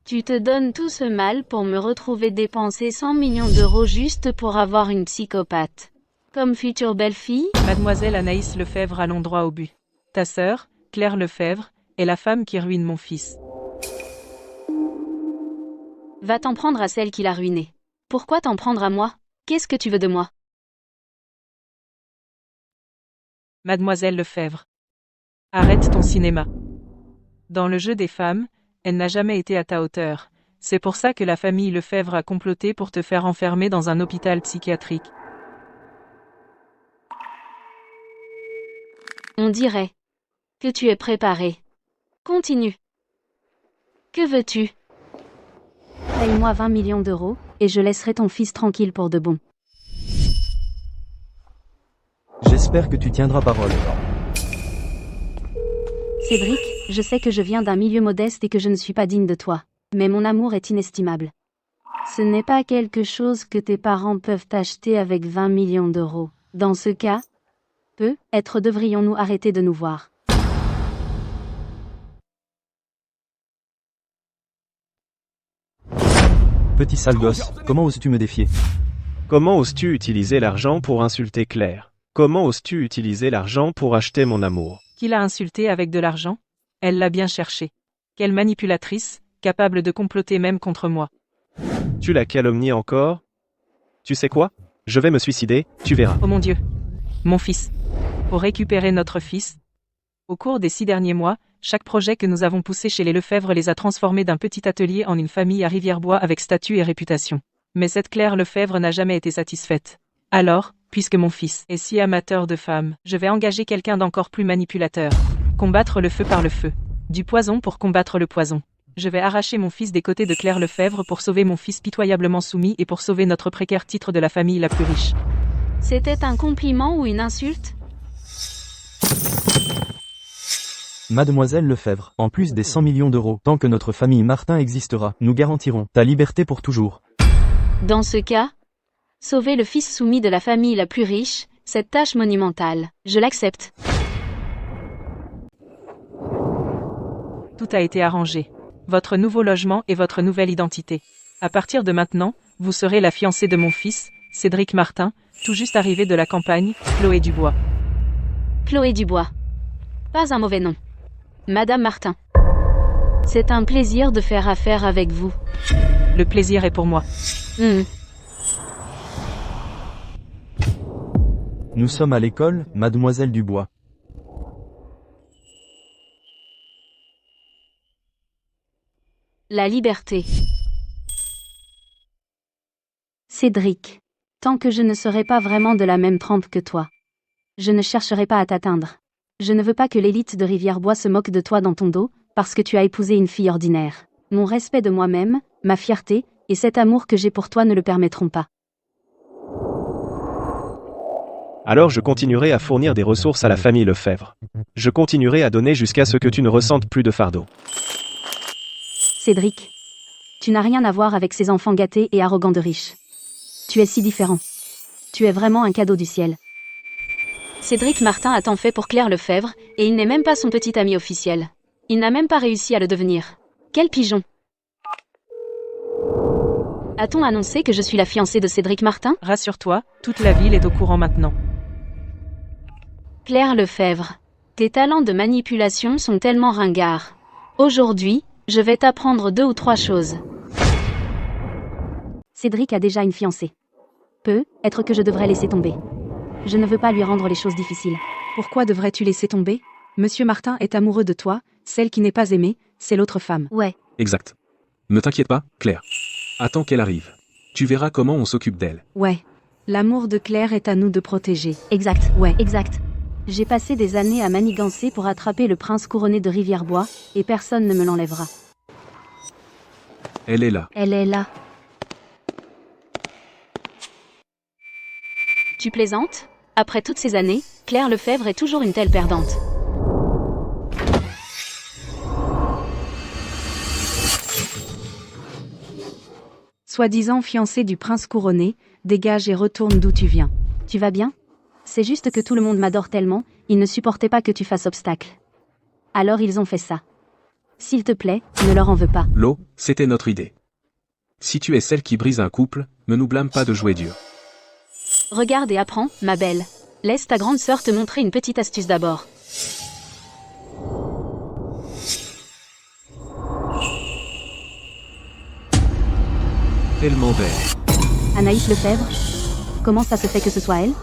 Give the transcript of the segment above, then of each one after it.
Tu te donnes tout ce mal pour me retrouver dépenser 100 millions d'euros juste pour avoir une psychopathe. Comme future belle-fille? Mademoiselle Anaïs Lefebvre, allons droit au but. Ta sœur, Claire Lefebvre, est la femme qui ruine mon fils. Va t'en prendre à celle qui l'a ruiné. Pourquoi t'en prendre à moi? Qu'est-ce que tu veux de moi? Mademoiselle Lefebvre. Arrête ton cinéma. Dans le jeu des femmes, elle n'a jamais été à ta hauteur. C'est pour ça que la famille Lefebvre a comploté pour te faire enfermer dans un hôpital psychiatrique. On dirait que tu es préparé. Continue. Que veux-tu? Paye-moi 20 millions d'euros, et je laisserai ton fils tranquille pour de bon. J'espère que tu tiendras parole. Cédric, je sais que je viens d'un milieu modeste et que je ne suis pas digne de toi. Mais mon amour est inestimable. Ce n'est pas quelque chose que tes parents peuvent acheter avec 20 millions d'euros. Dans ce cas, peut-être devrions-nous arrêter de nous voir. Petit sale gosse, comment oses-tu me défier? Comment oses-tu utiliser l'argent pour insulter Claire? Comment oses-tu utiliser l'argent pour acheter mon amour? Qui l'a insultée avec de l'argent? Elle l'a bien cherché. Quelle manipulatrice, capable de comploter même contre moi. Tu la calomnies encore? Tu sais quoi? Je vais me suicider, tu verras. Oh mon Dieu. Mon fils. Pour récupérer notre fils. Au cours des 6 derniers mois, chaque projet que nous avons poussé chez les Lefebvre les a transformés d'un petit atelier en une famille à Rivière-Bois avec statut et réputation. Mais cette Claire Lefebvre n'a jamais été satisfaite. Alors, puisque mon fils est si amateur de femmes, je vais engager quelqu'un d'encore plus manipulateur. Combattre le feu par le feu. Du poison pour combattre le poison. Je vais arracher mon fils des côtés de Claire Lefebvre pour sauver mon fils pitoyablement soumis et pour sauver notre précaire titre de la famille la plus riche. C'était un compliment ou une insulte? Mademoiselle Lefebvre, en plus des 100 millions d'euros, tant que notre famille Martin existera, nous garantirons ta liberté pour toujours. Dans ce cas, sauver le fils soumis de la famille la plus riche, cette tâche monumentale, je l'accepte. Tout a été arrangé. Votre nouveau logement et votre nouvelle identité. À partir de maintenant, vous serez la fiancée de mon fils, Cédric Martin, tout juste arrivé de la campagne, Chloé Dubois. Chloé Dubois. Pas un mauvais nom. Madame Martin. C'est un plaisir de faire affaire avec vous. Le plaisir est pour moi. Nous sommes à l'école, Mademoiselle Dubois. La liberté. Cédric. Tant que je ne serai pas vraiment de la même trempe que toi, je ne chercherai pas à t'atteindre. Je ne veux pas que l'élite de Rivière-Bois se moque de toi dans ton dos, parce que tu as épousé une fille ordinaire. Mon respect de moi-même, ma fierté, et cet amour que j'ai pour toi ne le permettront pas. Alors je continuerai à fournir des ressources à la famille Lefebvre. Je continuerai à donner jusqu'à ce que tu ne ressentes plus de fardeau. Cédric. Tu n'as rien à voir avec ces enfants gâtés et arrogants de riches. Tu es si différent. Tu es vraiment un cadeau du ciel. Cédric Martin a tant fait pour Claire Lefebvre, et il n'est même pas son petit ami officiel. Il n'a même pas réussi à le devenir. Quel pigeon! A-t-on annoncé que je suis la fiancée de Cédric Martin? Rassure-toi, toute la ville est au courant maintenant. Claire Lefebvre. Tes talents de manipulation sont tellement ringards. Aujourd'hui, je vais t'apprendre 2 ou 3 choses. Cédric a déjà une fiancée. Peut-être que je devrais laisser tomber. Je ne veux pas lui rendre les choses difficiles. Pourquoi devrais-tu laisser tomber? Monsieur Martin est amoureux de toi, celle qui n'est pas aimée, c'est l'autre femme. Ouais. Exact. Ne t'inquiète pas, Claire. Attends qu'elle arrive. Tu verras comment on s'occupe d'elle. Ouais. L'amour de Claire est à nous de protéger. Exact. Ouais. Exact. J'ai passé des années à manigancer pour attraper le prince couronné de Rivière-Bois, et personne ne me l'enlèvera. Elle est là. Elle est là. Tu plaisantes? Après toutes ces années, Claire Lefebvre est toujours une telle perdante. Soi-disant fiancée du prince couronné, dégage et retourne d'où tu viens. Tu vas bien? C'est juste que tout le monde m'adore tellement, ils ne supportaient pas que tu fasses obstacle. Alors ils ont fait ça. S'il te plaît, ne leur en veux pas. Lo, c'était notre idée. Si tu es celle qui brise un couple, ne nous blâme pas de jouer dur. Regarde et apprends, ma belle. Laisse ta grande sœur te montrer une petite astuce d'abord. Tellement belle. Anaïs Lefebvre? Comment ça se fait que ce soit elle?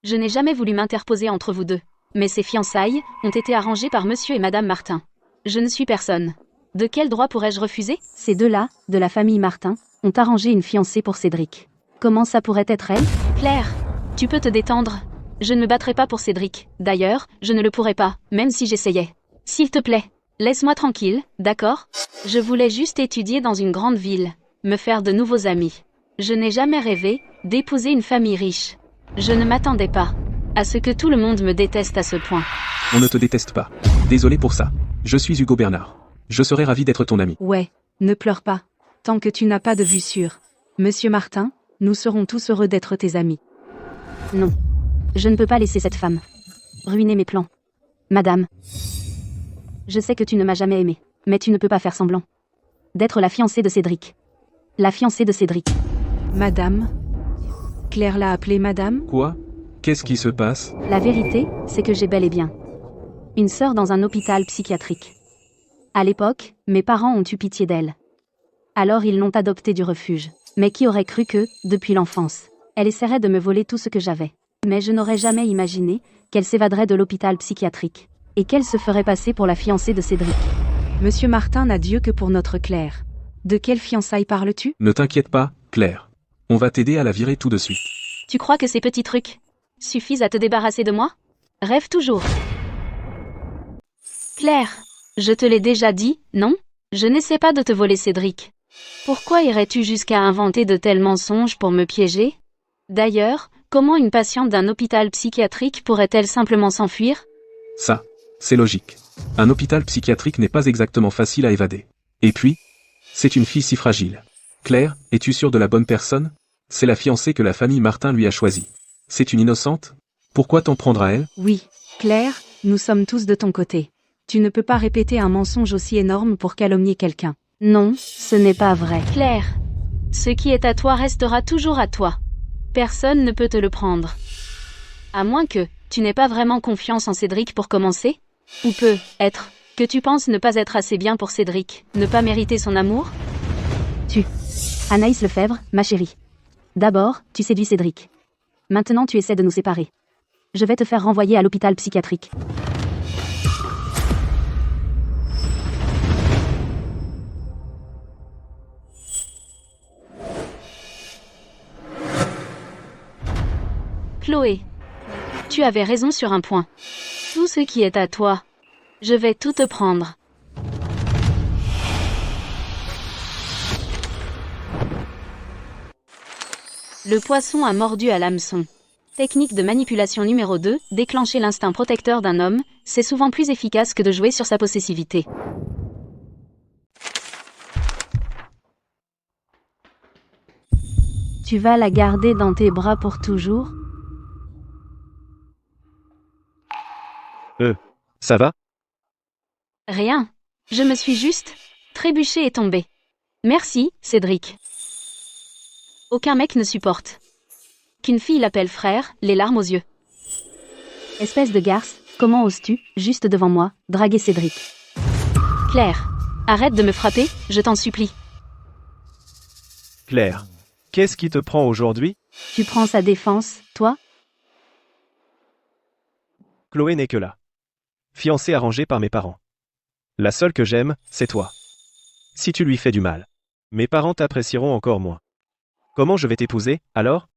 Je n'ai jamais voulu m'interposer entre vous deux. Mais ces fiançailles ont été arrangées par monsieur et madame Martin. Je ne suis personne. De quel droit pourrais-je refuser? Ces deux-là, de la famille Martin, ont arrangé une fiancée pour Cédric. Comment ça pourrait être elle? Claire, tu peux te détendre. Je ne me battrai pas pour Cédric. D'ailleurs, je ne le pourrais pas, même si j'essayais. S'il te plaît, laisse-moi tranquille, d'accord? Je voulais juste étudier dans une grande ville, me faire de nouveaux amis. Je n'ai jamais rêvé d'épouser une famille riche. Je ne m'attendais pas à ce que tout le monde me déteste à ce point. On ne te déteste pas. Désolé pour ça. Je suis Hugo Bernard. Je serais ravi d'être ton ami. Ouais, ne pleure pas. Tant que tu n'as pas de vue sûre. Monsieur Martin, nous serons tous heureux d'être tes amis. Non. Je ne peux pas laisser cette femme ruiner mes plans. Madame, je sais que tu ne m'as jamais aimé, mais tu ne peux pas faire semblant d'être la fiancée de Cédric. La fiancée de Cédric. Madame? Claire l'a appelée madame? Quoi? Qu'est-ce qui se passe? La vérité, c'est que j'ai bel et bien une sœur dans un hôpital psychiatrique. À l'époque, mes parents ont eu pitié d'elle. Alors ils l'ont adoptée du refuge. Mais qui aurait cru que, depuis l'enfance, elle essaierait de me voler tout ce que j'avais. Mais je n'aurais jamais imaginé qu'elle s'évaderait de l'hôpital psychiatrique et qu'elle se ferait passer pour la fiancée de Cédric. Monsieur Martin n'a Dieu que pour notre Claire. De quelle fiançailles parles-tu? Ne t'inquiète pas, Claire. On va t'aider à la virer tout de suite. Tu crois que ces petits trucs suffisent à te débarrasser de moi? Rêve toujours. Claire, je te l'ai déjà dit, non? Je n'essaie pas de te voler Cédric. Pourquoi irais-tu jusqu'à inventer de tels mensonges pour me piéger? D'ailleurs, comment une patiente d'un hôpital psychiatrique pourrait-elle simplement s'enfuir? Ça, c'est logique. Un hôpital psychiatrique n'est pas exactement facile à évader. Et puis, c'est une fille si fragile. Claire, es-tu sûre de la bonne personne? C'est la fiancée que la famille Martin lui a choisie. C'est une innocente? Pourquoi t'en prendre à elle? Oui, Claire, nous sommes tous de ton côté. Tu ne peux pas répéter un mensonge aussi énorme pour calomnier quelqu'un. Non, ce n'est pas vrai. Claire, ce qui est à toi restera toujours à toi. Personne ne peut te le prendre. À moins que tu n'aies pas vraiment confiance en Cédric pour commencer? Ou peut-être que tu penses ne pas être assez bien pour Cédric, ne pas mériter son amour? Anaïs Lefebvre, ma chérie. D'abord, tu séduis Cédric. Maintenant tu essaies de nous séparer. Je vais te faire renvoyer à l'hôpital psychiatrique. Chloé, tu avais raison sur un point. Tout ce qui est à toi, je vais tout te prendre. Le poisson a mordu à l'hameçon. Technique de manipulation numéro 2, déclencher l'instinct protecteur d'un homme, c'est souvent plus efficace que de jouer sur sa possessivité. Tu vas la garder dans tes bras pour toujours? Ça va? Rien. Je me suis juste trébuchée et tombée. Merci, Cédric. Aucun mec ne supporte qu'une fille l'appelle frère, les larmes aux yeux. Espèce de garce, comment oses-tu, juste devant moi, draguer Cédric? Claire, arrête de me frapper, je t'en supplie. Claire, qu'est-ce qui te prend aujourd'hui? Tu prends sa défense, toi? Chloé n'est que là. Fiancée arrangée par mes parents. La seule que j'aime, c'est toi. Si tu lui fais du mal, mes parents t'apprécieront encore moins. Comment je vais t'épouser, alors?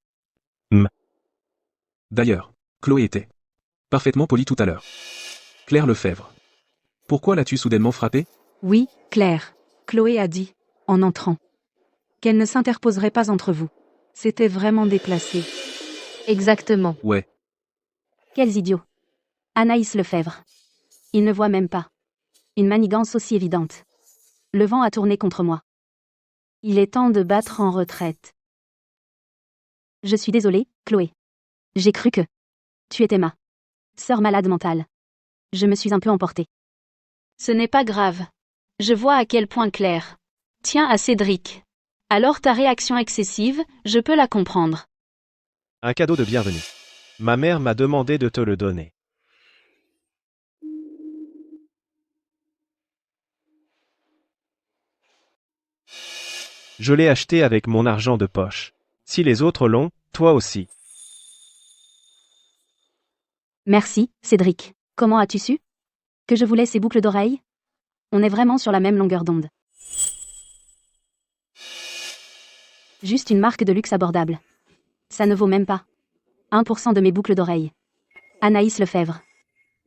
D'ailleurs, Chloé était parfaitement polie tout à l'heure. Claire Lefebvre. Pourquoi l'as-tu soudainement frappée? Oui, Claire. Chloé a dit, en entrant, qu'elle ne s'interposerait pas entre vous. C'était vraiment déplacé. Exactement. Ouais, Quels idiots. Anaïs Lefebvre. Il ne voit même pas. Une manigance aussi évidente. Le vent a tourné contre moi. Il est temps de battre en retraite. Je suis désolée, Chloé. J'ai cru que tu étais ma sœur malade mentale. Je me suis un peu emportée. Ce n'est pas grave. Je vois à quel point Claire tient à Cédric. Alors ta réaction excessive, je peux la comprendre. Un cadeau de bienvenue. Ma mère m'a demandé de te le donner. Je l'ai acheté avec mon argent de poche. Si les autres l'ont, toi aussi. Merci, Cédric. Comment as-tu su? Que je voulais ces boucles d'oreilles? On est vraiment sur la même longueur d'onde. Juste une marque de luxe abordable. Ça ne vaut même pas 1% de mes boucles d'oreilles. Anaïs Lefebvre.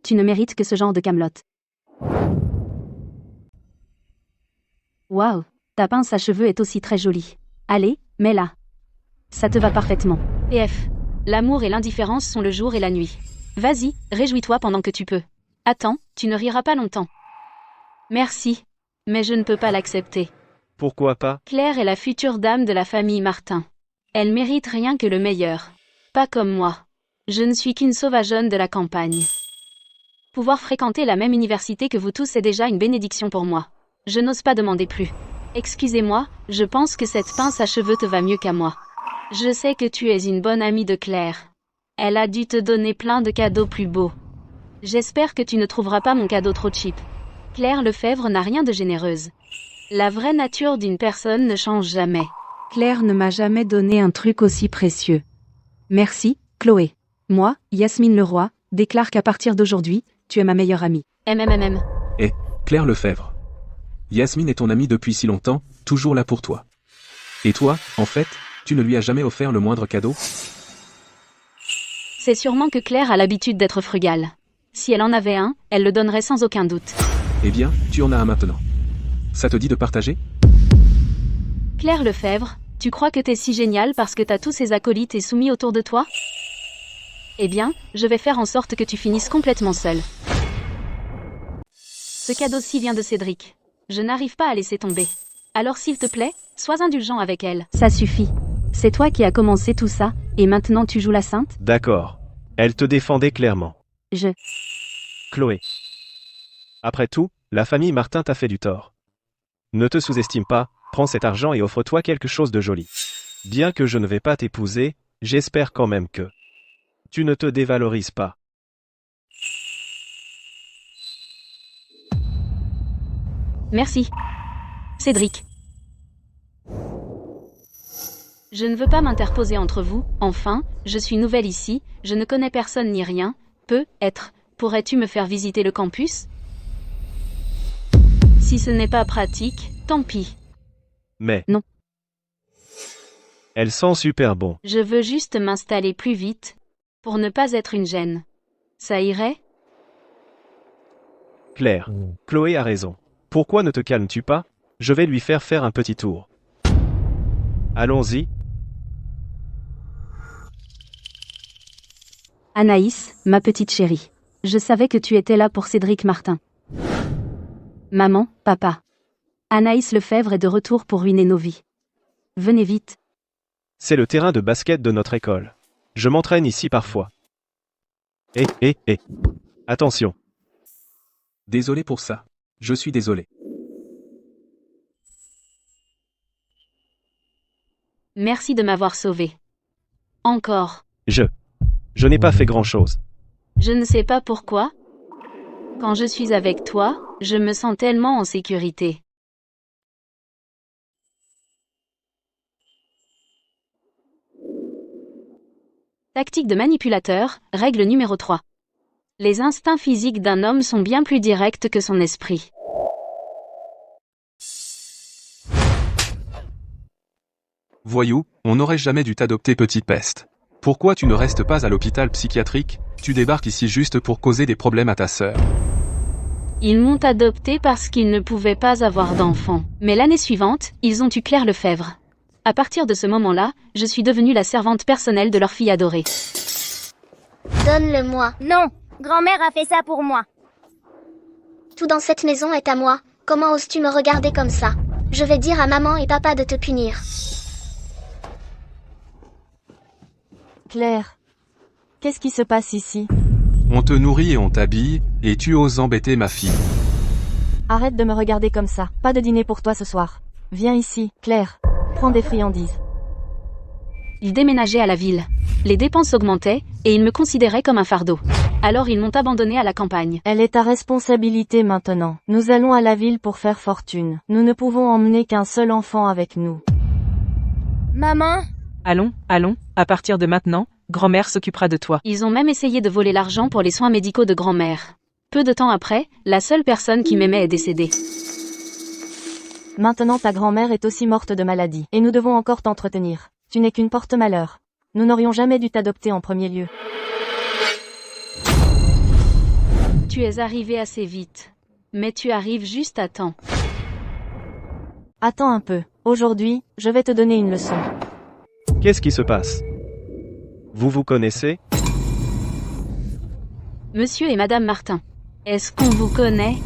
Tu ne mérites que ce genre de camelote. Waouh, ta pince à cheveux est aussi très jolie. Allez, mets-la. Ça te va parfaitement. PF. L'amour et l'indifférence sont le jour et la nuit. Vas-y, réjouis-toi pendant que tu peux. Attends, tu ne riras pas longtemps. Merci. Mais je ne peux pas l'accepter. Pourquoi pas? Claire est la future dame de la famille Martin. Elle mérite rien que le meilleur. Pas comme moi. Je ne suis qu'une sauvageonne de la campagne. Pouvoir fréquenter la même université que vous tous est déjà une bénédiction pour moi. Je n'ose pas demander plus. Excusez-moi, je pense que cette pince à cheveux te va mieux qu'à moi. Je sais que tu es une bonne amie de Claire. Elle a dû te donner plein de cadeaux plus beaux. J'espère que tu ne trouveras pas mon cadeau trop cheap. Claire Lefebvre n'a rien de généreuse. La vraie nature d'une personne ne change jamais. Claire ne m'a jamais donné un truc aussi précieux. Merci, Chloé. Moi, Yasmine Leroy, déclare qu'à partir d'aujourd'hui, tu es ma meilleure amie. MMMM. Claire Lefebvre. Yasmine est ton amie depuis si longtemps, toujours là pour toi. Et toi, en fait, tu ne lui as jamais offert le moindre cadeau? C'est sûrement que Claire a l'habitude d'être frugale. Si elle en avait un, elle le donnerait sans aucun doute. Eh bien, tu en as un maintenant. Ça te dit de partager? Claire Lefebvre, tu crois que t'es si géniale parce que t'as tous ces acolytes et soumis autour de toi? Eh bien, je vais faire en sorte que tu finisses complètement seule. Ce cadeau-ci vient de Cédric. Je n'arrive pas à laisser tomber. Alors s'il te plaît, sois indulgent avec elle. Ça suffit. C'est toi qui as commencé tout ça, et maintenant tu joues la sainte? D'accord. Elle te défendait clairement. Chloé. Après tout, la famille Martin t'a fait du tort. Ne te sous-estime pas, prends cet argent et offre-toi quelque chose de joli. Bien que je ne vais pas t'épouser, j'espère quand même que tu ne te dévalorises pas. Merci. Cédric. Je ne veux pas m'interposer entre vous, enfin, je suis nouvelle ici, je ne connais personne ni rien, peut-être, pourrais-tu me faire visiter le campus? Si ce n'est pas pratique, tant pis. Mais... Non. Elle sent super bon. Je veux juste m'installer plus vite, pour ne pas être une gêne. Ça irait? Claire. Chloé a raison. Pourquoi ne te calmes-tu pas? Je vais lui faire un petit tour. Allons-y. Anaïs, ma petite chérie. Je savais que tu étais là pour Cédric Martin. Maman, papa. Anaïs Lefebvre est de retour pour ruiner nos vies. Venez vite. C'est le terrain de basket de notre école. Je m'entraîne ici parfois. Attention. Désolé pour ça. Je suis désolé. Merci de m'avoir sauvé. Encore. Je n'ai pas fait grand-chose. Je ne sais pas pourquoi. Quand je suis avec toi, je me sens tellement en sécurité. Tactique de manipulateur, règle numéro 3. Les instincts physiques d'un homme sont bien plus directs que son esprit. Voyou, on n'aurait jamais dû t'adopter petite peste. Pourquoi tu ne restes pas à l'hôpital psychiatrique? Tu débarques ici juste pour causer des problèmes à ta sœur. Ils m'ont adopté parce qu'ils ne pouvaient pas avoir d'enfants. Mais l'année suivante, ils ont eu Claire Lefebvre. À partir de ce moment-là, je suis devenue la servante personnelle de leur fille adorée. Donne-le-moi. Non, grand-mère a fait ça pour moi. Tout dans cette maison est à moi. Comment oses-tu me regarder comme ça? Je vais dire à maman et papa de te punir. Claire, qu'est-ce qui se passe ici? On te nourrit et on t'habille, et tu oses embêter ma fille. Arrête de me regarder comme ça. Pas de dîner pour toi ce soir. Viens ici, Claire. Prends des friandises. Ils déménageaient à la ville. Les dépenses augmentaient, et ils me considéraient comme un fardeau. Alors ils m'ont abandonné à la campagne. Elle est ta responsabilité maintenant. Nous allons à la ville pour faire fortune. Nous ne pouvons emmener qu'un seul enfant avec nous. Maman, Allons, à partir de maintenant, grand-mère s'occupera de toi. Ils ont même essayé de voler l'argent pour les soins médicaux de grand-mère. Peu de temps après, la seule personne qui m'aimait est décédée. Maintenant ta grand-mère est aussi morte de maladie. Et nous devons encore t'entretenir. Tu n'es qu'une porte-malheur. Nous n'aurions jamais dû t'adopter en premier lieu. Tu es arrivé assez vite. Mais tu arrives juste à temps. Attends un peu. Aujourd'hui, je vais te donner une leçon. Qu'est-ce qui se passe? Vous vous connaissez? Monsieur et Madame Martin. Est-ce qu'on vous connaît?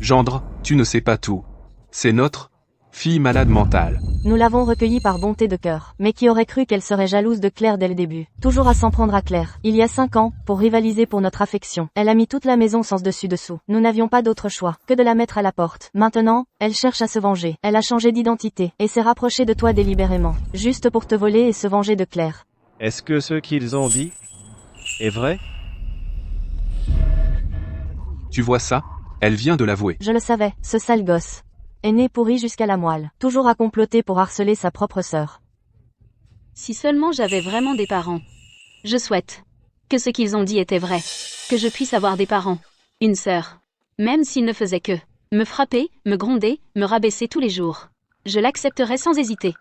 Gendre, tu ne sais pas tout. C'est notre fille malade mentale. Nous l'avons recueillie par bonté de cœur. Mais qui aurait cru qu'elle serait jalouse de Claire dès le début? Toujours à s'en prendre à Claire. Il y a 5 ans, pour rivaliser pour notre affection. Elle a mis toute la maison sens dessus-dessous. Nous n'avions pas d'autre choix que de la mettre à la porte. Maintenant, elle cherche à se venger. Elle a changé d'identité, et s'est rapprochée de toi délibérément. Juste pour te voler et se venger de Claire. Est-ce que ce qu'ils ont dit est vrai? Tu vois ça? Elle vient de l'avouer. Je le savais, ce sale gosse. Est né pourri jusqu'à la moelle. Toujours à comploter pour harceler sa propre sœur. Si seulement j'avais vraiment des parents. Je souhaite que ce qu'ils ont dit était vrai. Que je puisse avoir des parents. Une sœur. Même s'ils ne faisaient que me frapper, me gronder, me rabaisser tous les jours. Je l'accepterais sans hésiter.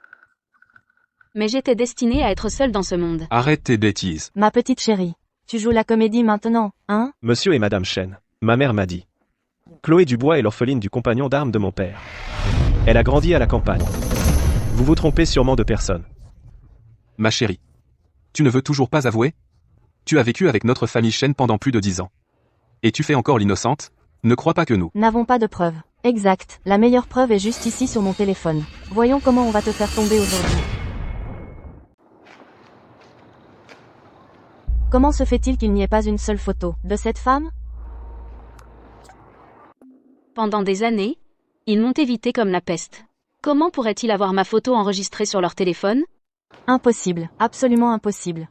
Mais j'étais destinée à être seule dans ce monde. Arrête tes bêtises. Ma petite chérie. Tu joues la comédie maintenant, hein? Monsieur et Madame Chen, ma mère m'a dit. Chloé Dubois est l'orpheline du compagnon d'armes de mon père. Elle a grandi à la campagne. Vous vous trompez sûrement de personne. Ma chérie. Tu ne veux toujours pas avouer? Tu as vécu avec notre famille Chen pendant plus de 10 ans. Et tu fais encore l'innocente? Ne crois pas que nous N'avons pas de preuves. Exact. La meilleure preuve est juste ici sur mon téléphone. Voyons comment on va te faire tomber aujourd'hui. Comment se fait-il qu'il n'y ait pas une seule photo de cette femme? Pendant des années, ils m'ont évité comme la peste. Comment pourraient-ils avoir ma photo enregistrée sur leur téléphone? Impossible. Absolument impossible.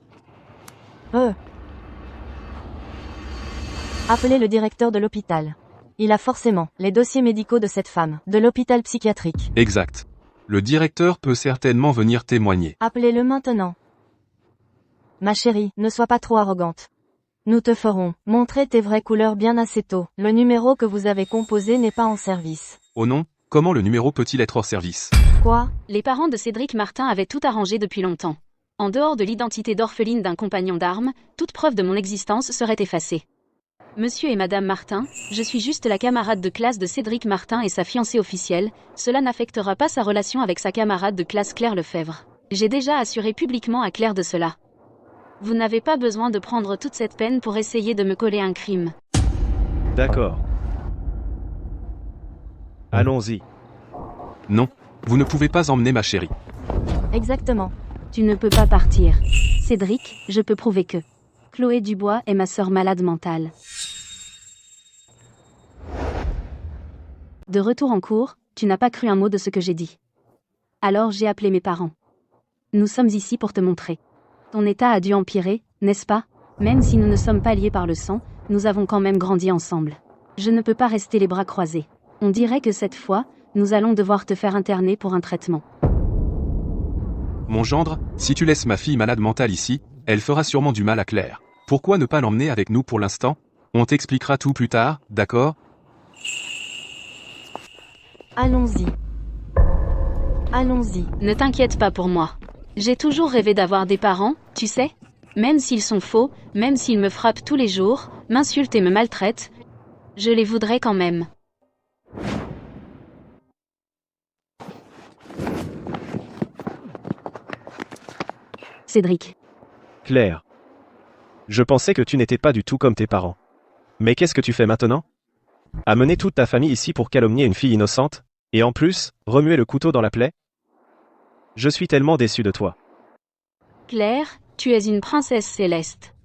Appelez le directeur de l'hôpital. Il a forcément les dossiers médicaux de cette femme, de l'hôpital psychiatrique. Exact. Le directeur peut certainement venir témoigner. Appelez-le maintenant. Ma chérie, ne sois pas trop arrogante. Nous te ferons montrer tes vraies couleurs bien assez tôt. Le numéro que vous avez composé n'est pas en service. Oh non, comment le numéro peut-il être hors service? Quoi? Les parents de Cédric Martin avaient tout arrangé depuis longtemps. En dehors de l'identité d'orpheline d'un compagnon d'armes, toute preuve de mon existence serait effacée. Monsieur et Madame Martin, je suis juste la camarade de classe de Cédric Martin et sa fiancée officielle, cela n'affectera pas sa relation avec sa camarade de classe Claire Lefebvre. J'ai déjà assuré publiquement à Claire de cela. Vous n'avez pas besoin de prendre toute cette peine pour essayer de me coller un crime. D'accord. Allons-y. Non, vous ne pouvez pas emmener ma chérie. Exactement. Tu ne peux pas partir. Cédric, je peux prouver que Chloé Dubois est ma sœur malade mentale. De retour en cours, tu n'as pas cru un mot de ce que j'ai dit. Alors j'ai appelé mes parents. Nous sommes ici pour te montrer. Ton état a dû empirer, n'est-ce pas? Même si nous ne sommes pas liés par le sang, nous avons quand même grandi ensemble. Je ne peux pas rester les bras croisés. On dirait que cette fois, nous allons devoir te faire interner pour un traitement. Mon gendre, si tu laisses ma fille malade mentale ici, elle fera sûrement du mal à Claire. Pourquoi ne pas l'emmener avec nous pour l'instant? On t'expliquera tout plus tard, d'accord? Allons-y. Allons-y. Ne t'inquiète pas pour moi. J'ai toujours rêvé d'avoir des parents, tu sais. Même s'ils sont faux, même s'ils me frappent tous les jours, m'insultent et me maltraitent, je les voudrais quand même. Cédric. Claire. Je pensais que tu n'étais pas du tout comme tes parents. Mais qu'est-ce que tu fais maintenant? Amener toute ta famille ici pour calomnier une fille innocente? Et en plus, remuer le couteau dans la plaie? Je suis tellement déçu de toi. Claire, tu es une princesse céleste.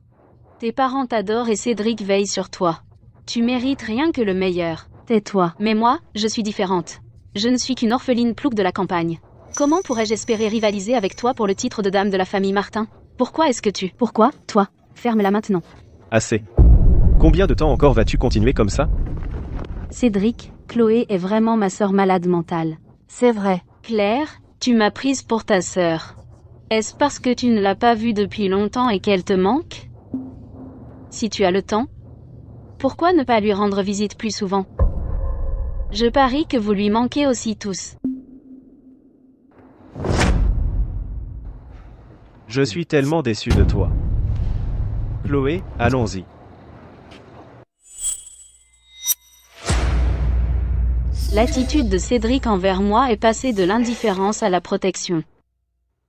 Tes parents t'adorent et Cédric veille sur toi. Tu mérites rien que le meilleur. Tais-toi. Mais moi, je suis différente. Je ne suis qu'une orpheline plouc de la campagne. Comment pourrais-je espérer rivaliser avec toi pour le titre de dame de la famille Martin? Pourquoi est-ce que tu... Pourquoi, toi? Ferme-la maintenant. Assez. Combien de temps encore vas-tu continuer comme ça? Cédric, Chloé est vraiment ma sœur malade mentale. C'est vrai. Claire, tu m'as prise pour ta sœur. Est-ce parce que tu ne l'as pas vue depuis longtemps et qu'elle te manque? Si tu as le temps, pourquoi ne pas lui rendre visite plus souvent? Je parie que vous lui manquez aussi tous. Je suis tellement déçu de toi. Chloé, allons-y. L'attitude de Cédric envers moi est passée de l'indifférence à la protection.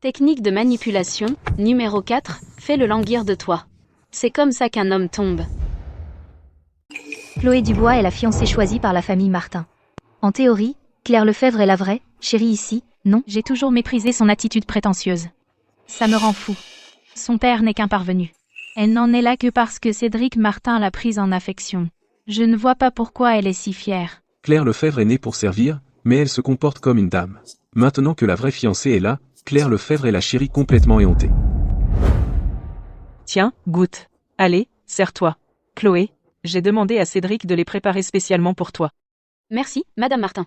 Technique de manipulation, numéro 4, fais-le languir de toi. C'est comme ça qu'un homme tombe. Chloé Dubois est la fiancée choisie par la famille Martin. En théorie, Claire Lefebvre est la vraie, chérie ici, non? J'ai toujours méprisé son attitude prétentieuse. Ça me rend fou. Son père n'est qu'un parvenu. Elle n'en est là que parce que Cédric Martin l'a prise en affection. Je ne vois pas pourquoi elle est si fière. Claire Lefebvre est née pour servir, mais elle se comporte comme une dame. Maintenant que la vraie fiancée est là, Claire Lefebvre est la chérie complètement éhontée. Tiens, goûte. Allez, sers-toi. Chloé, j'ai demandé à Cédric de les préparer spécialement pour toi. Merci, Madame Martin.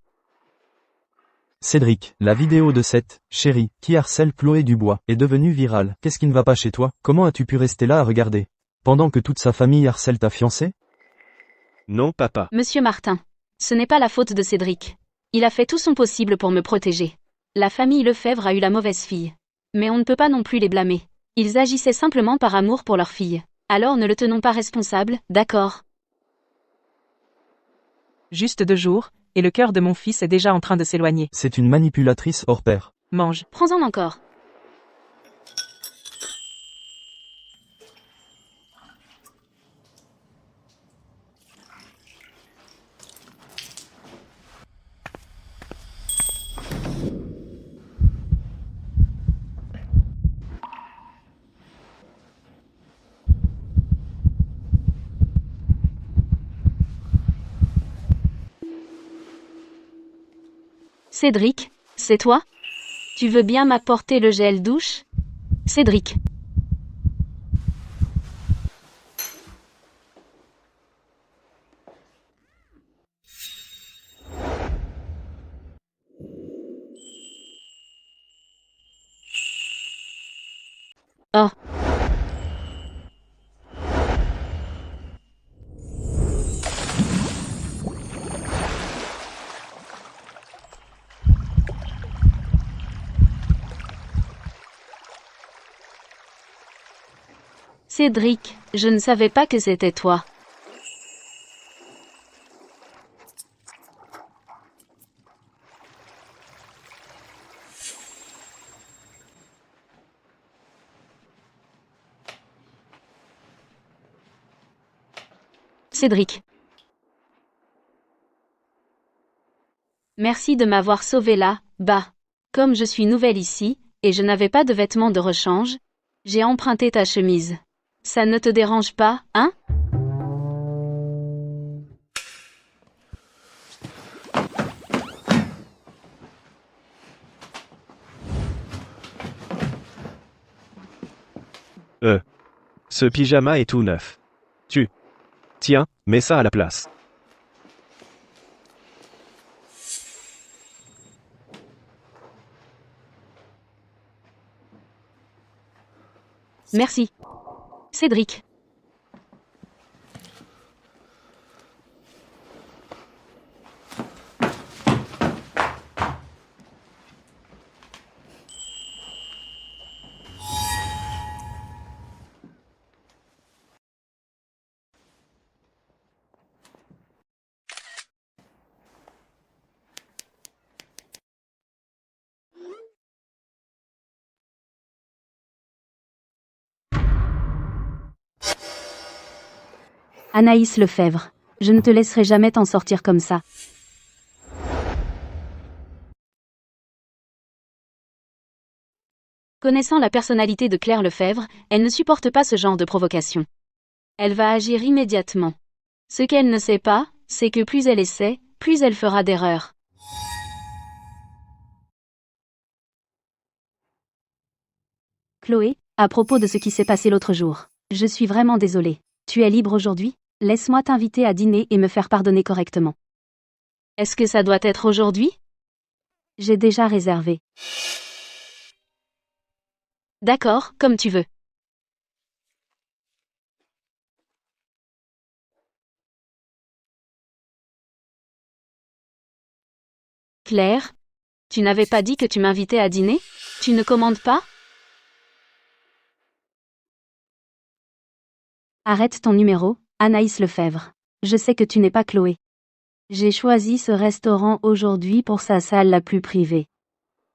Cédric, la vidéo de cette chérie qui harcèle Chloé Dubois est devenue virale. Qu'est-ce qui ne va pas chez toi? Comment as-tu pu rester là à regarder? Pendant que toute sa famille harcèle ta fiancée? Non, papa. Monsieur Martin, ce n'est pas la faute de Cédric. Il a fait tout son possible pour me protéger. La famille Lefebvre a eu la mauvaise fille. Mais on ne peut pas non plus les blâmer. Ils agissaient simplement par amour pour leur fille. Alors ne le tenons pas responsable, d'accord? Juste 2 jours, et le cœur de mon fils est déjà en train de s'éloigner. C'est une manipulatrice hors pair. Mange. Prends-en encore. Cédric, c'est toi? Tu veux bien m'apporter le gel douche? Cédric. Oh. Cédric, je ne savais pas que c'était toi. Cédric. Merci de m'avoir sauvé là, bas. Comme je suis nouvelle ici, et je n'avais pas de vêtements de rechange, j'ai emprunté ta chemise. Ça ne te dérange pas, hein? Ce pyjama est tout neuf. Tiens, mets ça à la place. Merci. Cédric. Anaïs Lefebvre, je ne te laisserai jamais t'en sortir comme ça. Connaissant la personnalité de Claire Lefebvre, elle ne supporte pas ce genre de provocation. Elle va agir immédiatement. Ce qu'elle ne sait pas, c'est que plus elle essaie, plus elle fera d'erreurs. Chloé, à propos de ce qui s'est passé l'autre jour. Je suis vraiment désolée. Tu es libre aujourd'hui? Laisse-moi t'inviter à dîner et me faire pardonner correctement. Est-ce que ça doit être aujourd'hui? J'ai déjà réservé. D'accord, comme tu veux. Claire, tu n'avais pas dit que tu m'invitais à dîner? Tu ne commandes pas? Arrête ton numéro, Anaïs Lefebvre. Je sais que tu n'es pas Chloé. J'ai choisi ce restaurant aujourd'hui pour sa salle la plus privée.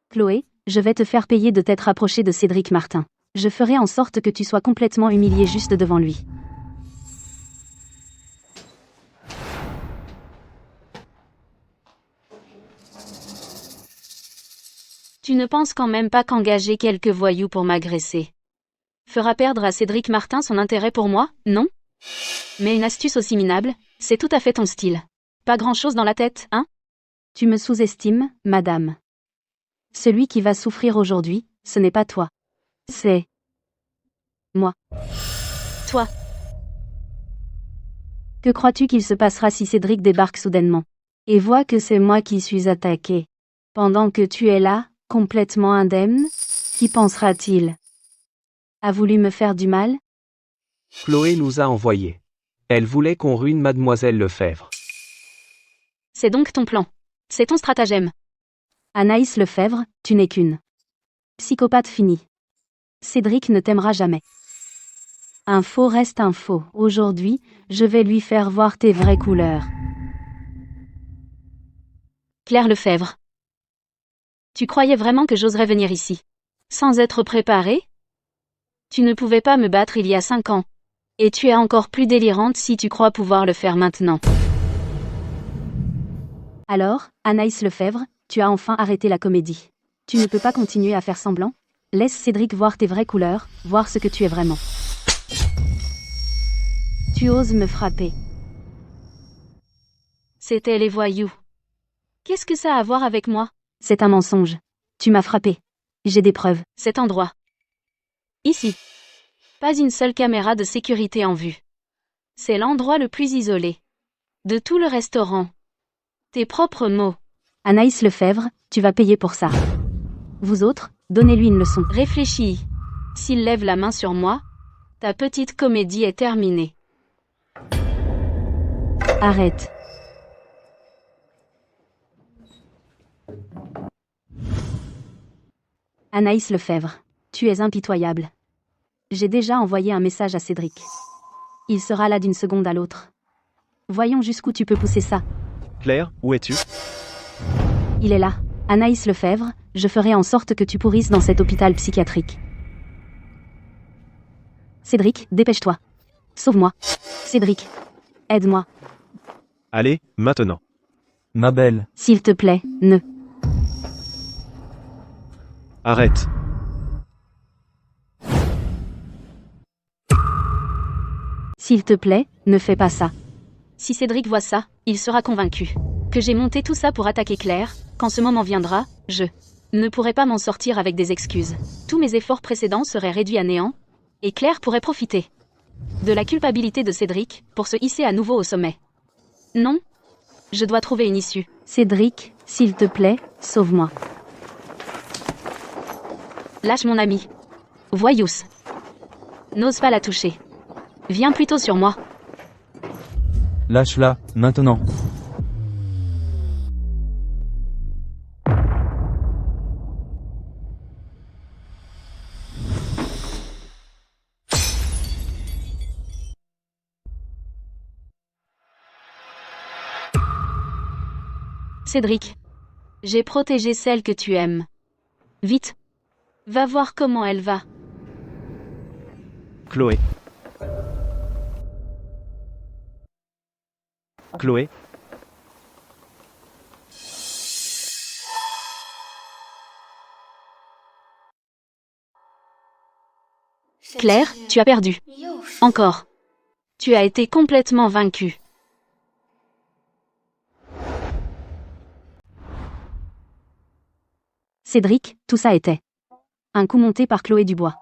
Chloé, je vais te faire payer de t'être approchée de Cédric Martin. Je ferai en sorte que tu sois complètement humiliée juste devant lui. Tu ne penses quand même pas qu'engager quelques voyous pour m'agresser fera perdre à Cédric Martin son intérêt pour moi, non? Mais une astuce aussi minable, c'est tout à fait ton style. Pas grand-chose dans la tête, hein? Tu me sous-estimes, madame. Celui qui va souffrir aujourd'hui, ce n'est pas toi. C'est moi. Toi. Que crois-tu qu'il se passera si Cédric débarque soudainement et voit que c'est moi qui suis attaqué? Pendant que tu es là, complètement indemne, qu'y pensera-t-il? A voulu me faire du mal? Chloé nous a envoyés. Elle voulait qu'on ruine mademoiselle Lefebvre. C'est donc ton plan. C'est ton stratagème. Anaïs Lefebvre, tu n'es qu'une psychopathe finie. Cédric ne t'aimera jamais. Un faux reste un faux. Aujourd'hui, je vais lui faire voir tes vraies couleurs. Claire Lefebvre. Tu croyais vraiment que j'oserais venir ici? Sans être préparée? Tu ne pouvais pas me battre il y a 5 ans. Et tu es encore plus délirante si tu crois pouvoir le faire maintenant. Alors, Anaïs Lefebvre, tu as enfin arrêté la comédie. Tu ne peux pas continuer à faire semblant? Laisse Cédric voir tes vraies couleurs, voir ce que tu es vraiment. Tu oses me frapper. C'était les voyous. Qu'est-ce que ça a à voir avec moi? C'est un mensonge. Tu m'as frappé. J'ai des preuves. Cet endroit. Ici. Pas une seule caméra de sécurité en vue. C'est l'endroit le plus isolé de tout le restaurant. Tes propres mots. Anaïs Lefebvre, tu vas payer pour ça. Vous autres, donnez-lui une leçon. Réfléchis. S'il lève la main sur moi, ta petite comédie est terminée. Arrête. Anaïs Lefebvre, tu es impitoyable. J'ai déjà envoyé un message à Cédric. Il sera là d'une seconde à l'autre. Voyons jusqu'où tu peux pousser ça. Claire, où es-tu? Il est là. Anaïs Lefebvre, je ferai en sorte que tu pourrisses dans cet hôpital psychiatrique. Cédric, dépêche-toi. Sauve-moi. Cédric, aide-moi. Allez, maintenant. Ma belle. S'il te plaît, ne. Arrête. S'il te plaît, ne fais pas ça. Si Cédric voit ça, il sera convaincu que j'ai monté tout ça pour attaquer Claire. Quand ce moment viendra, je ne pourrai pas m'en sortir avec des excuses. Tous mes efforts précédents seraient réduits à néant, et Claire pourrait profiter de la culpabilité de Cédric pour se hisser à nouveau au sommet. Non, je dois trouver une issue. Cédric, s'il te plaît, sauve-moi. Lâche mon ami. Voyous. N'ose pas la toucher. Viens plutôt sur moi. Lâche-la, maintenant. Cédric. J'ai protégé celle que tu aimes. Vite. Va voir comment elle va. Chloé. Chloé. Claire, tu as perdu. Encore. Tu as été complètement vaincu. Cédric, tout ça était un coup monté par Chloé Dubois.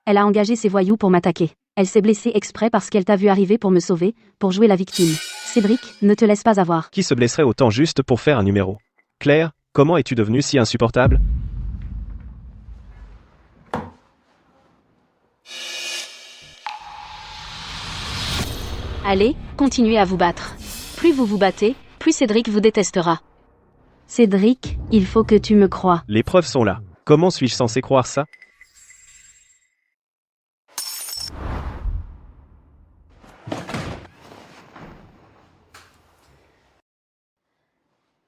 Elle a engagé ses voyous pour m'attaquer. Elle s'est blessée exprès parce qu'elle t'a vu arriver pour me sauver, pour jouer la victime. Cédric, ne te laisse pas avoir. Qui se blesserait autant juste pour faire un numéro? Claire, comment es-tu devenue si insupportable? Allez, continuez à vous battre. Plus vous vous battez, plus Cédric vous détestera. Cédric, il faut que tu me croies. Les preuves sont là. Comment suis-je censé croire ça?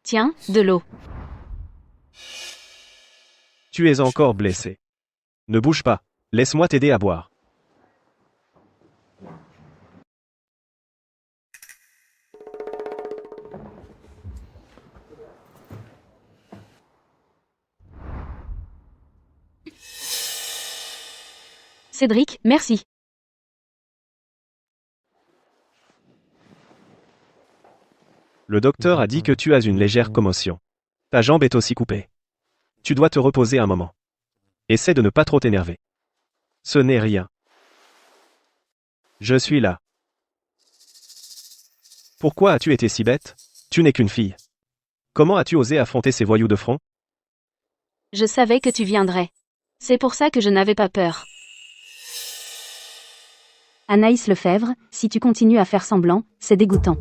Tiens, de l'eau. Tu es encore blessé. Ne bouge pas. Laisse-moi t'aider à boire. Cédric, merci. Le docteur a dit que tu as une légère commotion. Ta jambe est aussi coupée. Tu dois te reposer un moment. Essaie de ne pas trop t'énerver. Ce n'est rien. Je suis là. Pourquoi as-tu été si bête? Tu n'es qu'une fille. Comment as-tu osé affronter ces voyous de front? Je savais que tu viendrais. C'est pour ça que je n'avais pas peur. Anaïs Lefebvre, si tu continues à faire semblant, c'est dégoûtant.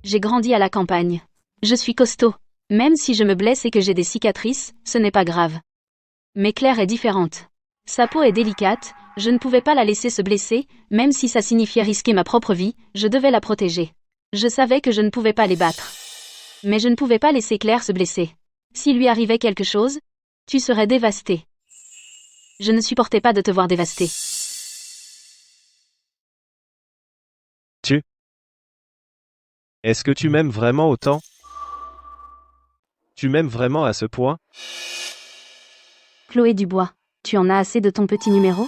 J'ai grandi à la campagne. Je suis costaud. Même si je me blesse et que j'ai des cicatrices, ce n'est pas grave. Mais Claire est différente. Sa peau est délicate, je ne pouvais pas la laisser se blesser, même si ça signifiait risquer ma propre vie, je devais la protéger. Je savais que je ne pouvais pas les battre. Mais je ne pouvais pas laisser Claire se blesser. S'il lui arrivait quelque chose, tu serais dévasté. Je ne supportais pas de te voir dévasté. Est-ce que tu m'aimes vraiment autant? Tu m'aimes vraiment à ce point? Chloé Dubois, tu en as assez de ton petit numéro?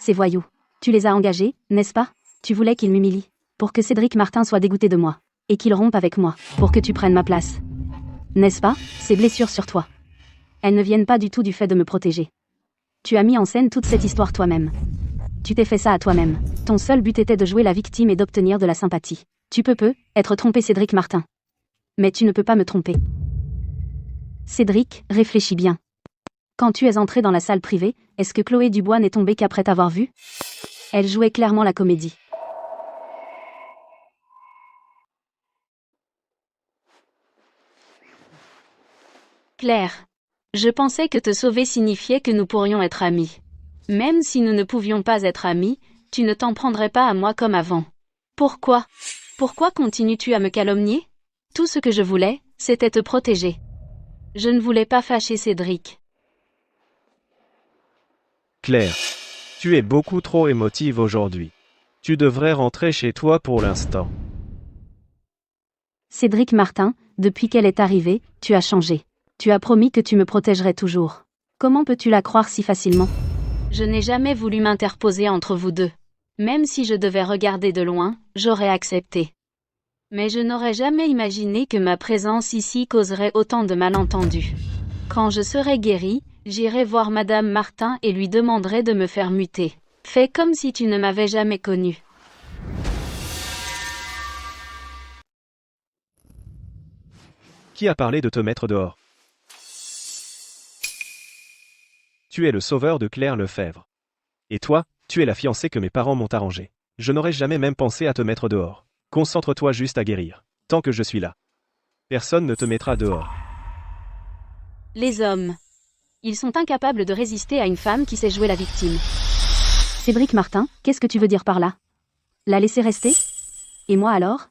Ces voyous, tu les as engagés, n'est-ce pas? Tu voulais qu'ils m'humilient, pour que Cédric Martin soit dégoûté de moi, et qu'il rompe avec moi, pour que tu prennes ma place. N'est-ce pas, ces blessures sur toi? Elles ne viennent pas du tout du fait de me protéger. Tu as mis en scène toute cette histoire toi-même. Tu t'es fait ça à toi-même. Ton seul but était de jouer la victime et d'obtenir de la sympathie. Tu peux être trompé Cédric Martin. Mais tu ne peux pas me tromper. Cédric, réfléchis bien. Quand tu es entré dans la salle privée, est-ce que Chloé Dubois n'est tombée qu'après t'avoir vu? Elle jouait clairement la comédie. Claire, je pensais que te sauver signifiait que nous pourrions être amis. Même si nous ne pouvions pas être amis, tu ne t'en prendrais pas à moi comme avant. Pourquoi? Pourquoi continues-tu à me calomnier? Tout ce que je voulais, c'était te protéger. Je ne voulais pas fâcher Cédric. Claire, tu es beaucoup trop émotive aujourd'hui. Tu devrais rentrer chez toi pour l'instant. Cédric Martin, depuis qu'elle est arrivée, tu as changé. Tu as promis que tu me protégerais toujours. Comment peux-tu la croire si facilement? Je n'ai jamais voulu m'interposer entre vous deux. Même si je devais regarder de loin, j'aurais accepté. Mais je n'aurais jamais imaginé que ma présence ici causerait autant de malentendus. Quand je serai guérie, j'irai voir Madame Martin et lui demanderai de me faire muter. Fais comme si tu ne m'avais jamais connue. Qui a parlé de te mettre dehors? Tu es le sauveur de Claire Lefebvre. Et toi, tu es la fiancée que mes parents m'ont arrangée. Je n'aurais jamais même pensé à te mettre dehors. Concentre-toi juste à guérir. Tant que je suis là. Personne ne te mettra dehors. Les hommes. Ils sont incapables de résister à une femme qui sait jouer la victime. Cédric Martin, qu'est-ce que tu veux dire par là? La laisser rester? Et moi alors?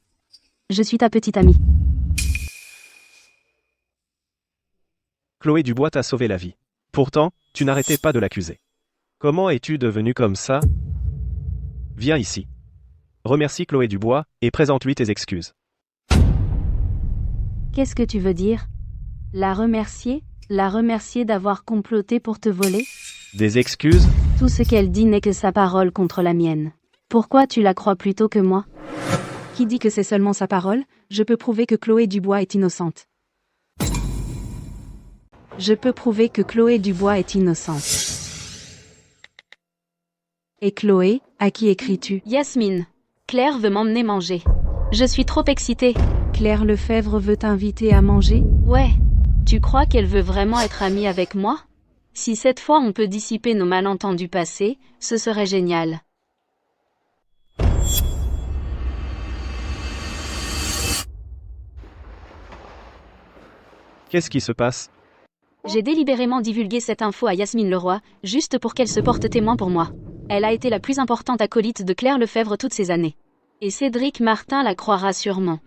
Je suis ta petite amie. Chloé Dubois t'a sauvé la vie. Pourtant, tu n'arrêtais pas de l'accuser. Comment es-tu devenu comme ça? Viens ici. Remercie Chloé Dubois, et présente-lui tes excuses. Qu'est-ce que tu veux dire? La remercier? La remercier d'avoir comploté pour te voler? Des excuses? Tout ce qu'elle dit n'est que sa parole contre la mienne. Pourquoi tu la crois plutôt que moi? Qui dit que c'est seulement sa parole? Je peux prouver que Chloé Dubois est innocente. Je peux prouver que Chloé Dubois est innocente. Et Chloé, à qui écris-tu? Yasmine. Claire veut m'emmener manger. Je suis trop excitée. Claire Lefebvre veut t'inviter à manger? Ouais. Tu crois qu'elle veut vraiment être amie avec moi? Si cette fois on peut dissiper nos malentendus passés, ce serait génial. Qu'est-ce qui se passe? J'ai délibérément divulgué cette info à Yasmine Leroy, juste pour qu'elle se porte témoin pour moi. Elle a été la plus importante acolyte de Claire Lefebvre toutes ces années. Et Cédric Martin la croira sûrement.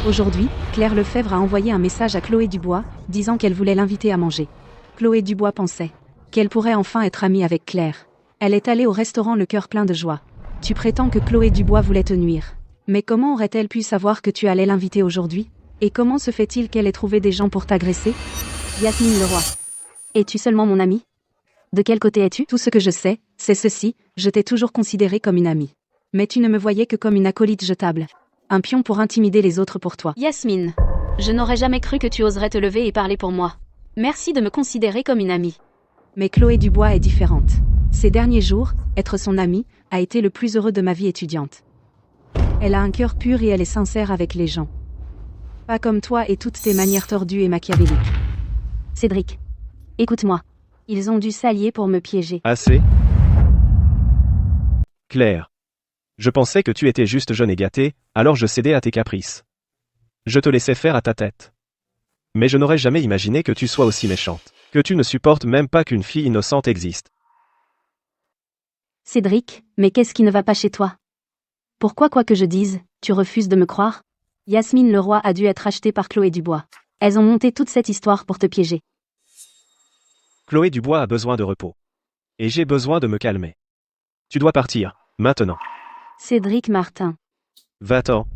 Aujourd'hui, Claire Lefebvre a envoyé un message à Chloé Dubois, disant qu'elle voulait l'inviter à manger. Chloé Dubois pensait qu'elle pourrait enfin être amie avec Claire. Elle est allée au restaurant le cœur plein de joie. Tu prétends que Chloé Dubois voulait te nuire. Mais comment aurait-elle pu savoir que tu allais l'inviter aujourd'hui? Et comment se fait-il qu'elle ait trouvé des gens pour t'agresser? Yasmine Leroy. Es-tu seulement mon amie? De quel côté es-tu? Tout ce que je sais, c'est ceci, je t'ai toujours considérée comme une amie. Mais tu ne me voyais que comme une acolyte jetable. Un pion pour intimider les autres pour toi. Yasmine. Je n'aurais jamais cru que tu oserais te lever et parler pour moi. Merci de me considérer comme une amie. Mais Chloé Dubois est différente. Ces derniers jours, être son amie a été le plus heureux de ma vie étudiante. Elle a un cœur pur et elle est sincère avec les gens. Pas comme toi et toutes tes manières tordues et machiavéliques. Cédric. Écoute-moi. Ils ont dû s'allier pour me piéger. Assez? Claire. Je pensais que tu étais juste jeune et gâtée, alors je cédais à tes caprices. Je te laissais faire à ta tête. Mais je n'aurais jamais imaginé que tu sois aussi méchante, que tu ne supportes même pas qu'une fille innocente existe. Cédric, mais qu'est-ce qui ne va pas chez toi? Pourquoi, quoi que je dise, tu refuses de me croire? Yasmine Leroy a dû être achetée par Chloé Dubois. Elles ont monté toute cette histoire pour te piéger. Chloé Dubois a besoin de repos. Et j'ai besoin de me calmer. Tu dois partir, maintenant. Cédric Martin. Va-t'en.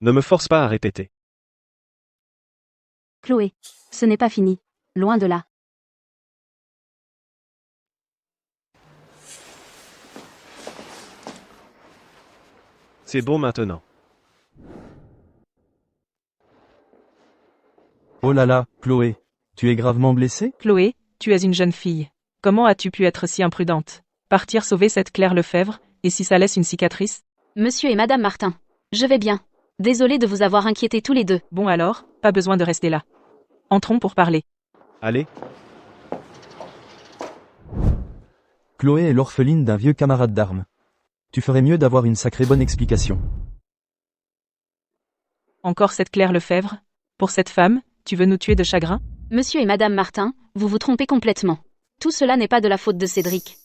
Ne me force pas à répéter. Chloé, ce n'est pas fini. Loin de là. C'est bon maintenant. Oh là là, Chloé. Tu es gravement blessée? Chloé, tu es une jeune fille. Comment as-tu pu être si imprudente? Partir sauver cette Claire Lefebvre, et si ça laisse une cicatrice? Monsieur et Madame Martin. Je vais bien. Désolée de vous avoir inquiétés tous les deux. Bon alors, pas besoin de rester là. Entrons pour parler. Allez. Chloé est l'orpheline d'un vieux camarade d'armes. Tu ferais mieux d'avoir une sacrée bonne explication. Encore cette Claire Lefebvre? Pour cette femme, tu veux nous tuer de chagrin? Monsieur et Madame Martin, vous vous trompez complètement. Tout cela n'est pas de la faute de Cédric.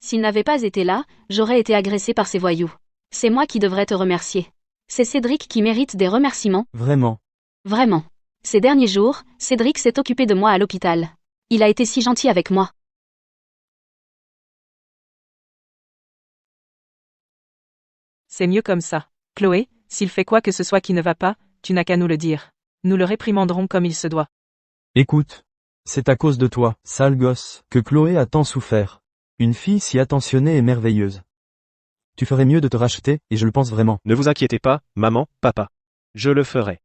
S'il n'avait pas été là, j'aurais été agressée par ces voyous. C'est moi qui devrais te remercier. C'est Cédric qui mérite des remerciements. Vraiment. Vraiment. Ces derniers jours, Cédric s'est occupé de moi à l'hôpital. Il a été si gentil avec moi. C'est mieux comme ça. Chloé, s'il fait quoi que ce soit qui ne va pas, tu n'as qu'à nous le dire. Nous le réprimanderons comme il se doit. Écoute. C'est à cause de toi, sale gosse, que Chloé a tant souffert. Une fille si attentionnée et merveilleuse. Tu ferais mieux de te racheter, et je le pense vraiment. Ne vous inquiétez pas, maman, papa. Je le ferai.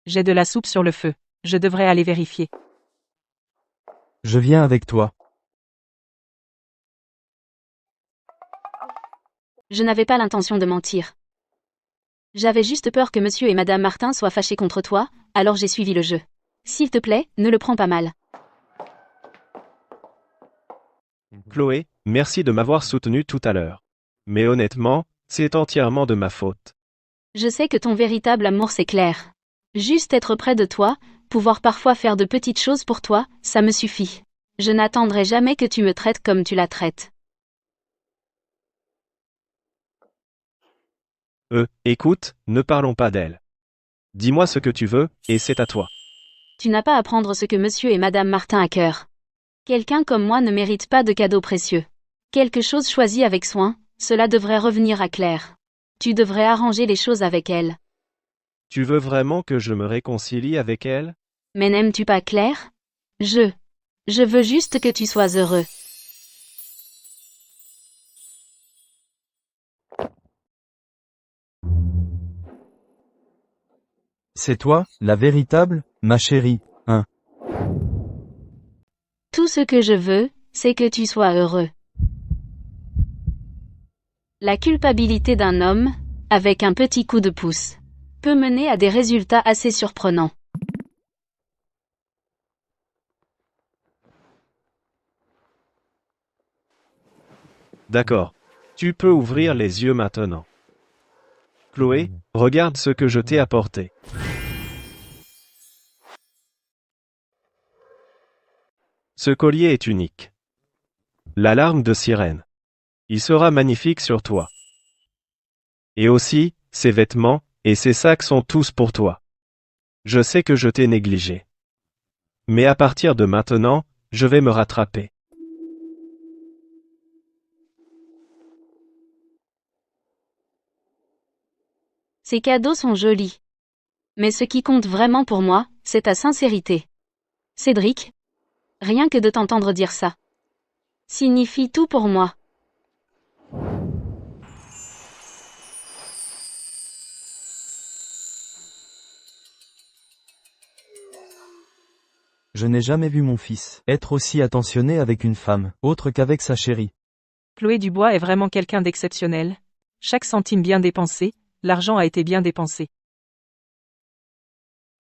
J'ai de la soupe sur le feu. Je devrais aller vérifier. Je viens avec toi. Je n'avais pas l'intention de mentir. J'avais juste peur que Monsieur et Madame Martin soient fâchés contre toi, alors j'ai suivi le jeu. S'il te plaît, ne le prends pas mal. Chloé, merci de m'avoir soutenu tout à l'heure. Mais honnêtement, c'est entièrement de ma faute. Je sais que ton véritable amour c'est Claire. Juste être près de toi, pouvoir parfois faire de petites choses pour toi, ça me suffit. Je n'attendrai jamais que tu me traites comme tu la traites. Écoute, ne parlons pas d'elle. Dis-moi ce que tu veux, et c'est à toi. Tu n'as pas à prendre ce que Monsieur et Madame Martin à cœur. Quelqu'un comme moi ne mérite pas de cadeaux précieux. Quelque chose choisi avec soin, cela devrait revenir à Claire. Tu devrais arranger les choses avec elle. Tu veux vraiment que je me réconcilie avec elle? Mais n'aimes-tu pas Claire? Je veux juste que tu sois heureux. C'est toi, la véritable, ma chérie, hein. Tout ce que je veux, c'est que tu sois heureux. La culpabilité d'un homme, avec un petit coup de pouce, peut mener à des résultats assez surprenants. D'accord. Tu peux ouvrir les yeux maintenant. Chloé, regarde ce que je t'ai apporté. Ce collier est unique. L'alarme de sirène. Il sera magnifique sur toi. Et aussi, ces vêtements, et ces sacs sont tous pour toi. Je sais que je t'ai négligé. Mais à partir de maintenant, je vais me rattraper. Ces cadeaux sont jolis. Mais ce qui compte vraiment pour moi, c'est ta sincérité. Cédric, rien que de t'entendre dire ça signifie tout pour moi. Je n'ai jamais vu mon fils être aussi attentionné avec une femme, autre qu'avec sa chérie. Chloé Dubois est vraiment quelqu'un d'exceptionnel. Chaque centime bien dépensé, l'argent a été bien dépensé.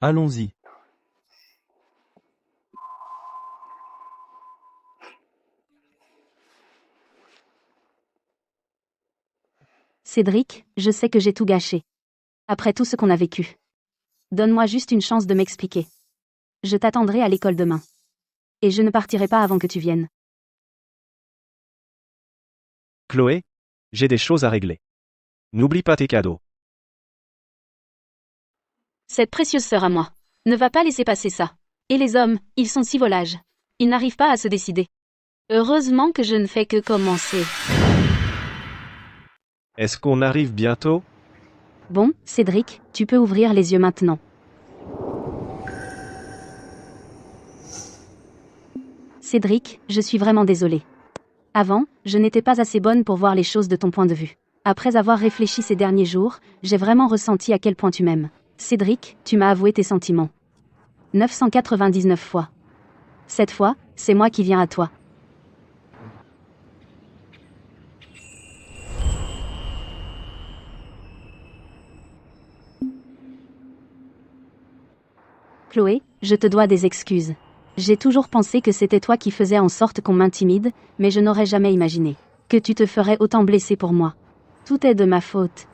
Allons-y. Cédric, je sais que j'ai tout gâché. Après tout ce qu'on a vécu. Donne-moi juste une chance de m'expliquer. Je t'attendrai à l'école demain. Et je ne partirai pas avant que tu viennes. Chloé, j'ai des choses à régler. N'oublie pas tes cadeaux. Cette précieuse sœur à moi. Ne va pas laisser passer ça. Et les hommes, ils sont si volages. Ils n'arrivent pas à se décider. Heureusement que je ne fais que commencer. Est-ce qu'on arrive bientôt? Bon, Cédric, tu peux ouvrir les yeux maintenant. Cédric, je suis vraiment désolée. Avant, je n'étais pas assez bonne pour voir les choses de ton point de vue. Après avoir réfléchi ces derniers jours, j'ai vraiment ressenti à quel point tu m'aimes. Cédric, tu m'as avoué tes sentiments. 999 fois. Cette fois, c'est moi qui viens à toi. Chloé, je te dois des excuses. J'ai toujours pensé que c'était toi qui faisais en sorte qu'on m'intimide, mais je n'aurais jamais imaginé que tu te ferais autant blesser pour moi. Tout est de ma faute.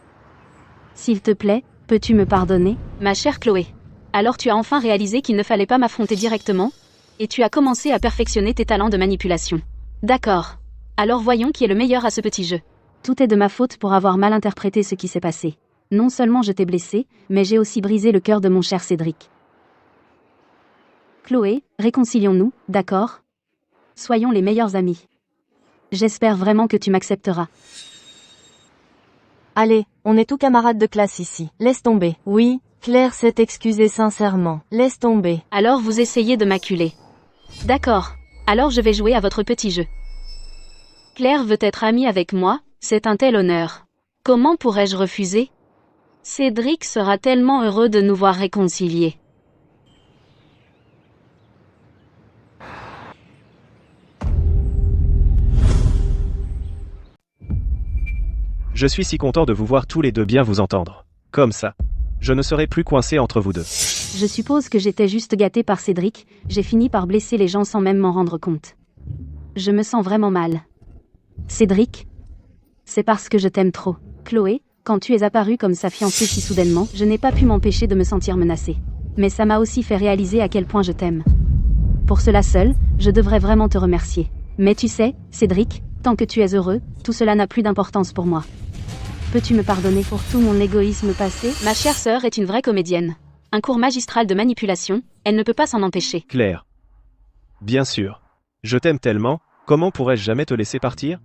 S'il te plaît, peux-tu me pardonner? Ma chère Chloé. Alors tu as enfin réalisé qu'il ne fallait pas m'affronter directement? Et tu as commencé à perfectionner tes talents de manipulation. D'accord. Alors voyons qui est le meilleur à ce petit jeu. Tout est de ma faute pour avoir mal interprété ce qui s'est passé. Non seulement je t'ai blessé, mais j'ai aussi brisé le cœur de mon cher Cédric. Chloé, réconcilions-nous, d'accord? Soyons les meilleurs amis. J'espère vraiment que tu m'accepteras. Allez, on est tous camarades de classe ici. Laisse tomber. Oui, Claire s'est excusée sincèrement. Laisse tomber. Alors vous essayez de m'acculer. D'accord. Alors je vais jouer à votre petit jeu. Claire veut être amie avec moi, c'est un tel honneur. Comment pourrais-je refuser? Cédric sera tellement heureux de nous voir réconciliés. Je suis si content de vous voir tous les deux bien vous entendre. Comme ça, je ne serai plus coincé entre vous deux. Je suppose que j'étais juste gâtée par Cédric, j'ai fini par blesser les gens sans même m'en rendre compte. Je me sens vraiment mal. Cédric? C'est parce que je t'aime trop. Chloé, quand tu es apparue comme sa fiancée si soudainement, je n'ai pas pu m'empêcher de me sentir menacée. Mais ça m'a aussi fait réaliser à quel point je t'aime. Pour cela seul, je devrais vraiment te remercier. Mais tu sais, Cédric, tant que tu es heureux, tout cela n'a plus d'importance pour moi. Peux-tu me pardonner pour tout mon égoïsme passé? Ma chère sœur est une vraie comédienne. Un cours magistral de manipulation, elle ne peut pas s'en empêcher. Claire. Bien sûr. Je t'aime tellement, comment pourrais-je jamais te laisser partir?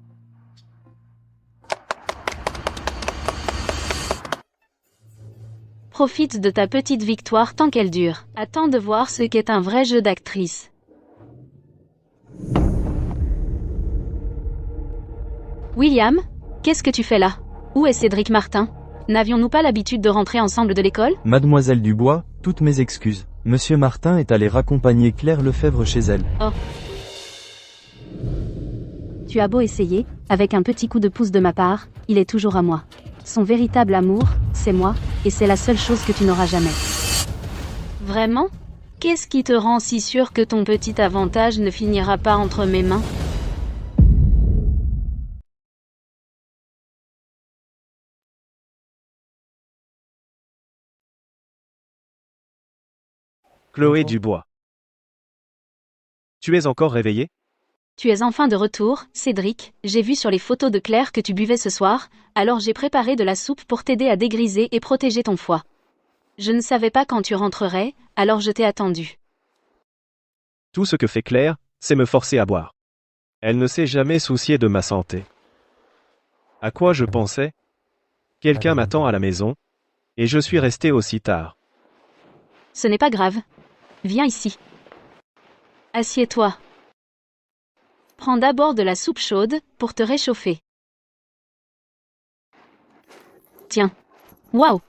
Profite de ta petite victoire tant qu'elle dure. Attends de voir ce qu'est un vrai jeu d'actrice. William, qu'est-ce que tu fais là? Où est Cédric Martin? N'avions-nous pas l'habitude de rentrer ensemble de l'école? Mademoiselle Dubois, toutes mes excuses. Monsieur Martin est allé raccompagner Claire Lefebvre chez elle. Oh. Tu as beau essayer, avec un petit coup de pouce de ma part, il est toujours à moi. Son véritable amour, c'est moi, et c'est la seule chose que tu n'auras jamais. Vraiment? Qu'est-ce qui te rend si sûr que ton petit avantage ne finira pas entre mes mains? Chloé Dubois. Tu es encore réveillée? Tu es enfin de retour, Cédric. J'ai vu sur les photos de Claire que tu buvais ce soir, alors j'ai préparé de la soupe pour t'aider à dégriser et protéger ton foie. Je ne savais pas quand tu rentrerais, alors je t'ai attendu. Tout ce que fait Claire, c'est me forcer à boire. Elle ne s'est jamais souciée de ma santé. À quoi je pensais? Quelqu'un m'attend à la maison, et je suis resté aussi tard. Ce n'est pas grave. Viens ici. Assieds-toi. Prends d'abord de la soupe chaude, pour te réchauffer. Tiens. Waouh!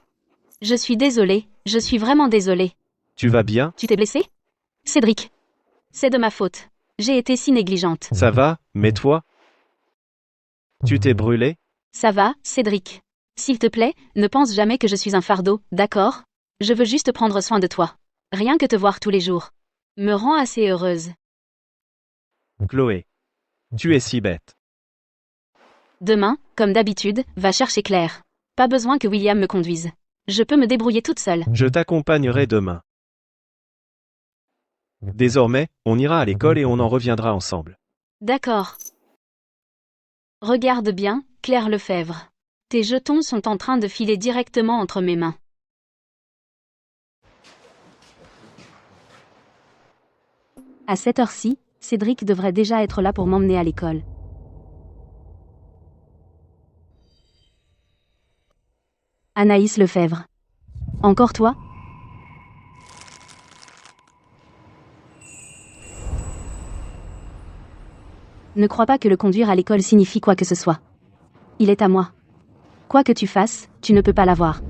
Je suis désolée, je suis vraiment désolée. Tu vas bien? Tu t'es blessé? Cédric. C'est de ma faute. J'ai été si négligente. Ça va, mais toi? Tu t'es brûlé? Ça va, Cédric. S'il te plaît, ne pense jamais que je suis un fardeau, d'accord? Je veux juste prendre soin de toi. Rien que te voir tous les jours me rend assez heureuse. Chloé. Tu es si bête. Demain, comme d'habitude, va chercher Claire. Pas besoin que William me conduise. Je peux me débrouiller toute seule. Je t'accompagnerai demain. Désormais, on ira à l'école et on en reviendra ensemble. D'accord. Regarde bien, Claire Lefebvre. Tes jetons sont en train de filer directement entre mes mains. À cette heure-ci, Cédric devrait déjà être là pour m'emmener à l'école. Anaïs Lefebvre. Encore toi? Ne crois pas que le conduire à l'école signifie quoi que ce soit. Il est à moi. Quoi que tu fasses, tu ne peux pas l'avoir.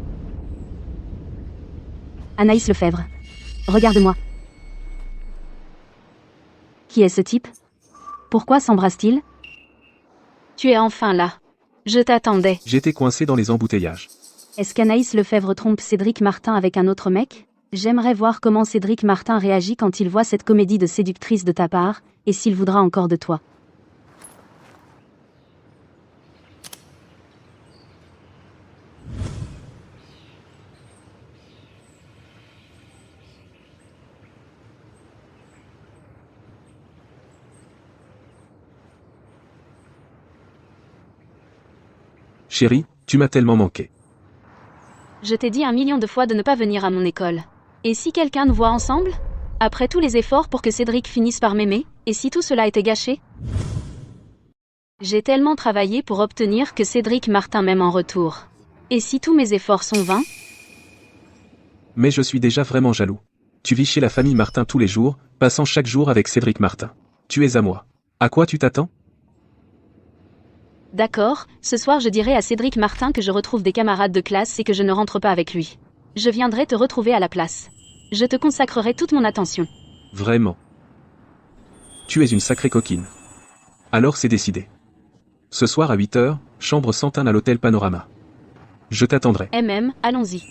Anaïs Lefebvre. Regarde-moi. Qui est ce type? Pourquoi s'embrasse-t-il? Tu es enfin là. Je t'attendais. J'étais coincé dans les embouteillages. Est-ce qu'Anaïs Lefebvre trompe Cédric Martin avec un autre mec? J'aimerais voir comment Cédric Martin réagit quand il voit cette comédie de séductrice de ta part, et s'il voudra encore de toi. Chérie, tu m'as tellement manqué. Je t'ai dit 1 million de fois de ne pas venir à mon école. Et si quelqu'un nous voit ensemble? Après tous les efforts pour que Cédric finisse par m'aimer, et si tout cela était gâché? J'ai tellement travaillé pour obtenir que Cédric Martin m'aime en retour. Et si tous mes efforts sont vains? Mais je suis déjà vraiment jaloux. Tu vis chez la famille Martin tous les jours, passant chaque jour avec Cédric Martin. Tu es à moi. À quoi tu t'attends? D'accord, ce soir je dirai à Cédric Martin que je retrouve des camarades de classe et que je ne rentre pas avec lui. Je viendrai te retrouver à la place. Je te consacrerai toute mon attention. Vraiment. Tu es une sacrée coquine. Alors c'est décidé. Ce soir à 8h, chambre Santane à l'hôtel Panorama. Je t'attendrai. Allons-y.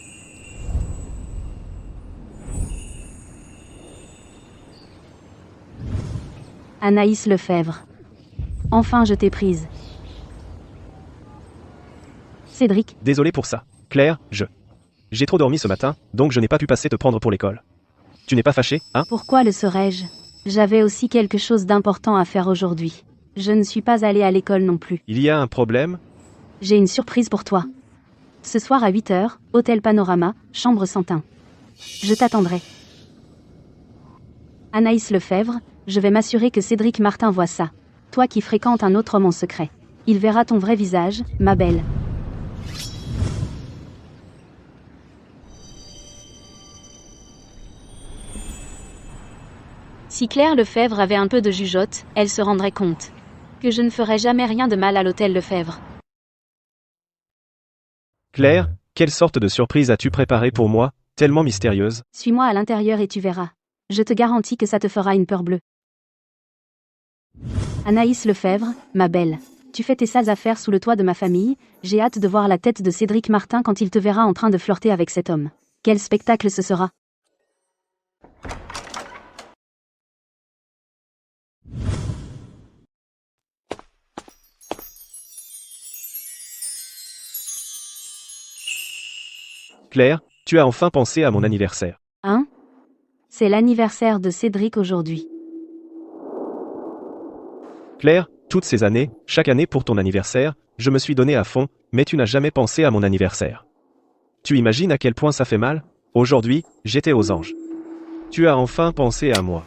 Anaïs Lefebvre. Enfin je t'ai prise. Cédric. Désolé pour ça. Claire, j'ai trop dormi ce matin, donc je n'ai pas pu passer te prendre pour l'école. Tu n'es pas fâché, hein? Pourquoi le serais-je? J'avais aussi quelque chose d'important à faire aujourd'hui. Je ne suis pas allée à l'école non plus. Il y a un problème? J'ai une surprise pour toi. Ce soir à 8h, hôtel Panorama, chambre Santane. Je t'attendrai. Anaïs Lefebvre, je vais m'assurer que Cédric Martin voit ça. Toi qui fréquentes un autre homme en secret. Il verra ton vrai visage, ma belle. Si Claire Lefebvre avait un peu de jugeote, elle se rendrait compte. Que je ne ferai jamais rien de mal à l'hôtel Lefebvre. Claire, quelle sorte de surprise as-tu préparée pour moi, tellement mystérieuse? Suis-moi à l'intérieur et tu verras. Je te garantis que ça te fera une peur bleue. Anaïs Lefebvre, ma belle. Tu fais tes sales affaires sous le toit de ma famille, j'ai hâte de voir la tête de Cédric Martin quand il te verra en train de flirter avec cet homme. Quel spectacle ce sera! Claire, tu as enfin pensé à mon anniversaire. Hein? C'est l'anniversaire de Cédric aujourd'hui. Claire, toutes ces années, chaque année pour ton anniversaire, je me suis donné à fond, mais tu n'as jamais pensé à mon anniversaire. Tu imagines à quel point ça fait mal? Aujourd'hui, j'étais aux anges. Tu as enfin pensé à moi.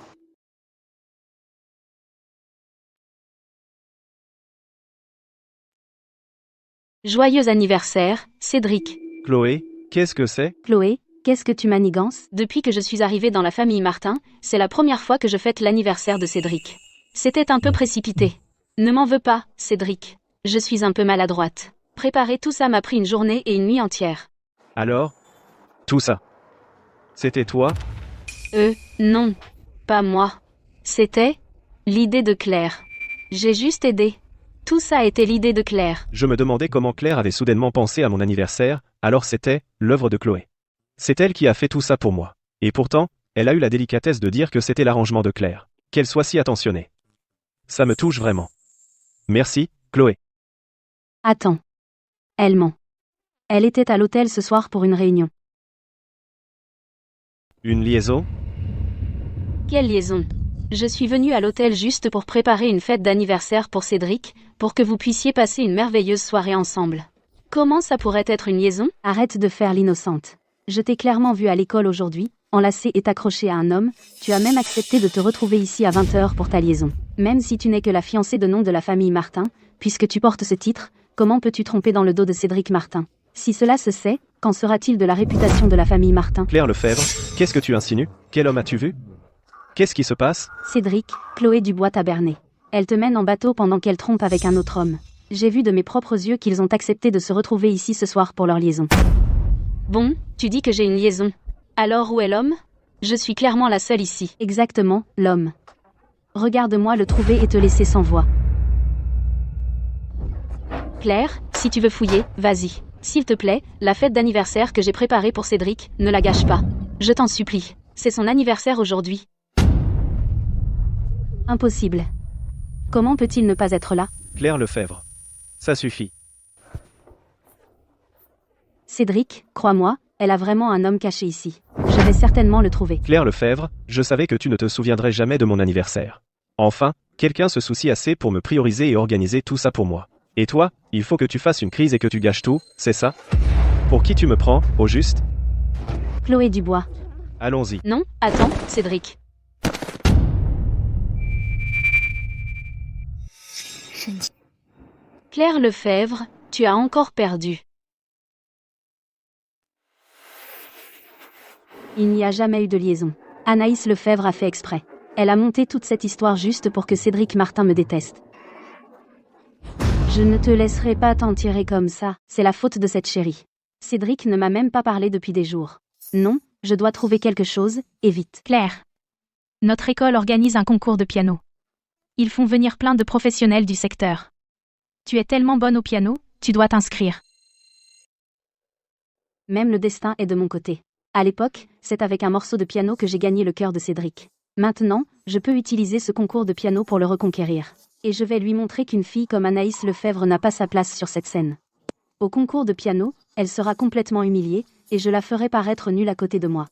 Joyeux anniversaire, Cédric. Chloé, qu'est-ce que c'est? Chloé, qu'est-ce que tu manigances? Depuis que je suis arrivée dans la famille Martin, c'est la première fois que je fête l'anniversaire de Cédric. C'était un peu précipité. Ne m'en veux pas, Cédric. Je suis un peu maladroite. Préparer tout ça m'a pris une journée et une nuit entière. Alors? Tout ça. C'était toi? Non. Pas moi. C'était l'idée de Claire. J'ai juste aidé. Tout ça était l'idée de Claire. Je me demandais comment Claire avait soudainement pensé à mon anniversaire, alors c'était l'œuvre de Chloé. C'est elle qui a fait tout ça pour moi. Et pourtant, elle a eu la délicatesse de dire que c'était l'arrangement de Claire. Qu'elle soit si attentionnée. Ça me touche vraiment. Merci, Chloé. Attends. Elle ment. Elle était à l'hôtel ce soir pour une réunion. Une liaison? Quelle liaison? Je suis venue à l'hôtel juste pour préparer une fête d'anniversaire pour Cédric, pour que vous puissiez passer une merveilleuse soirée ensemble. Comment ça pourrait être une liaison? Arrête de faire l'innocente. Je t'ai clairement vu à l'école aujourd'hui, enlacée et accrochée à un homme, tu as même accepté de te retrouver ici à 20h pour ta liaison. Même si tu n'es que la fiancée de nom de la famille Martin, puisque tu portes ce titre, comment peux-tu tromper dans le dos de Cédric Martin? Si cela se sait, qu'en sera-t-il de la réputation de la famille Martin? Claire Lefebvre, qu'est-ce que tu insinues? Quel homme as-tu vu? Qu'est-ce qui se passe? Cédric, Chloé Dubois t'a berné. Elle te mène en bateau pendant qu'elle trompe avec un autre homme. J'ai vu de mes propres yeux qu'ils ont accepté de se retrouver ici ce soir pour leur liaison. Bon, tu dis que j'ai une liaison. Alors où est l'homme? Je suis clairement la seule ici. Exactement, l'homme. Regarde-moi le trouver et te laisser sans voix. Claire, si tu veux fouiller, vas-y. S'il te plaît, la fête d'anniversaire que j'ai préparée pour Cédric, ne la gâche pas. Je t'en supplie. C'est son anniversaire aujourd'hui. Impossible. Comment peut-il ne pas être là? Claire Lefebvre. Ça suffit. Cédric, crois-moi, elle a vraiment un homme caché ici. Je vais certainement le trouver. Claire Lefebvre, je savais que tu ne te souviendrais jamais de mon anniversaire. Enfin, quelqu'un se soucie assez pour me prioriser et organiser tout ça pour moi. Et toi, il faut que tu fasses une crise et que tu gâches tout, c'est ça? Pour qui tu me prends, au juste? Chloé Dubois. Allons-y. Non, attends, Cédric. Claire Lefebvre, tu as encore perdu. Il n'y a jamais eu de liaison. Anaïs Lefebvre a fait exprès. Elle a monté toute cette histoire juste pour que Cédric Martin me déteste. Je ne te laisserai pas t'en tirer comme ça, c'est la faute de cette chérie. Cédric ne m'a même pas parlé depuis des jours. Non, je dois trouver quelque chose, et vite. Claire. Notre école organise un concours de piano. Ils font venir plein de professionnels du secteur. Tu es tellement bonne au piano, tu dois t'inscrire. Même le destin est de mon côté. À l'époque, c'est avec un morceau de piano que j'ai gagné le cœur de Cédric. Maintenant, je peux utiliser ce concours de piano pour le reconquérir. Et je vais lui montrer qu'une fille comme Anaïs Lefebvre n'a pas sa place sur cette scène. Au concours de piano, elle sera complètement humiliée, et je la ferai paraître nulle à côté de moi.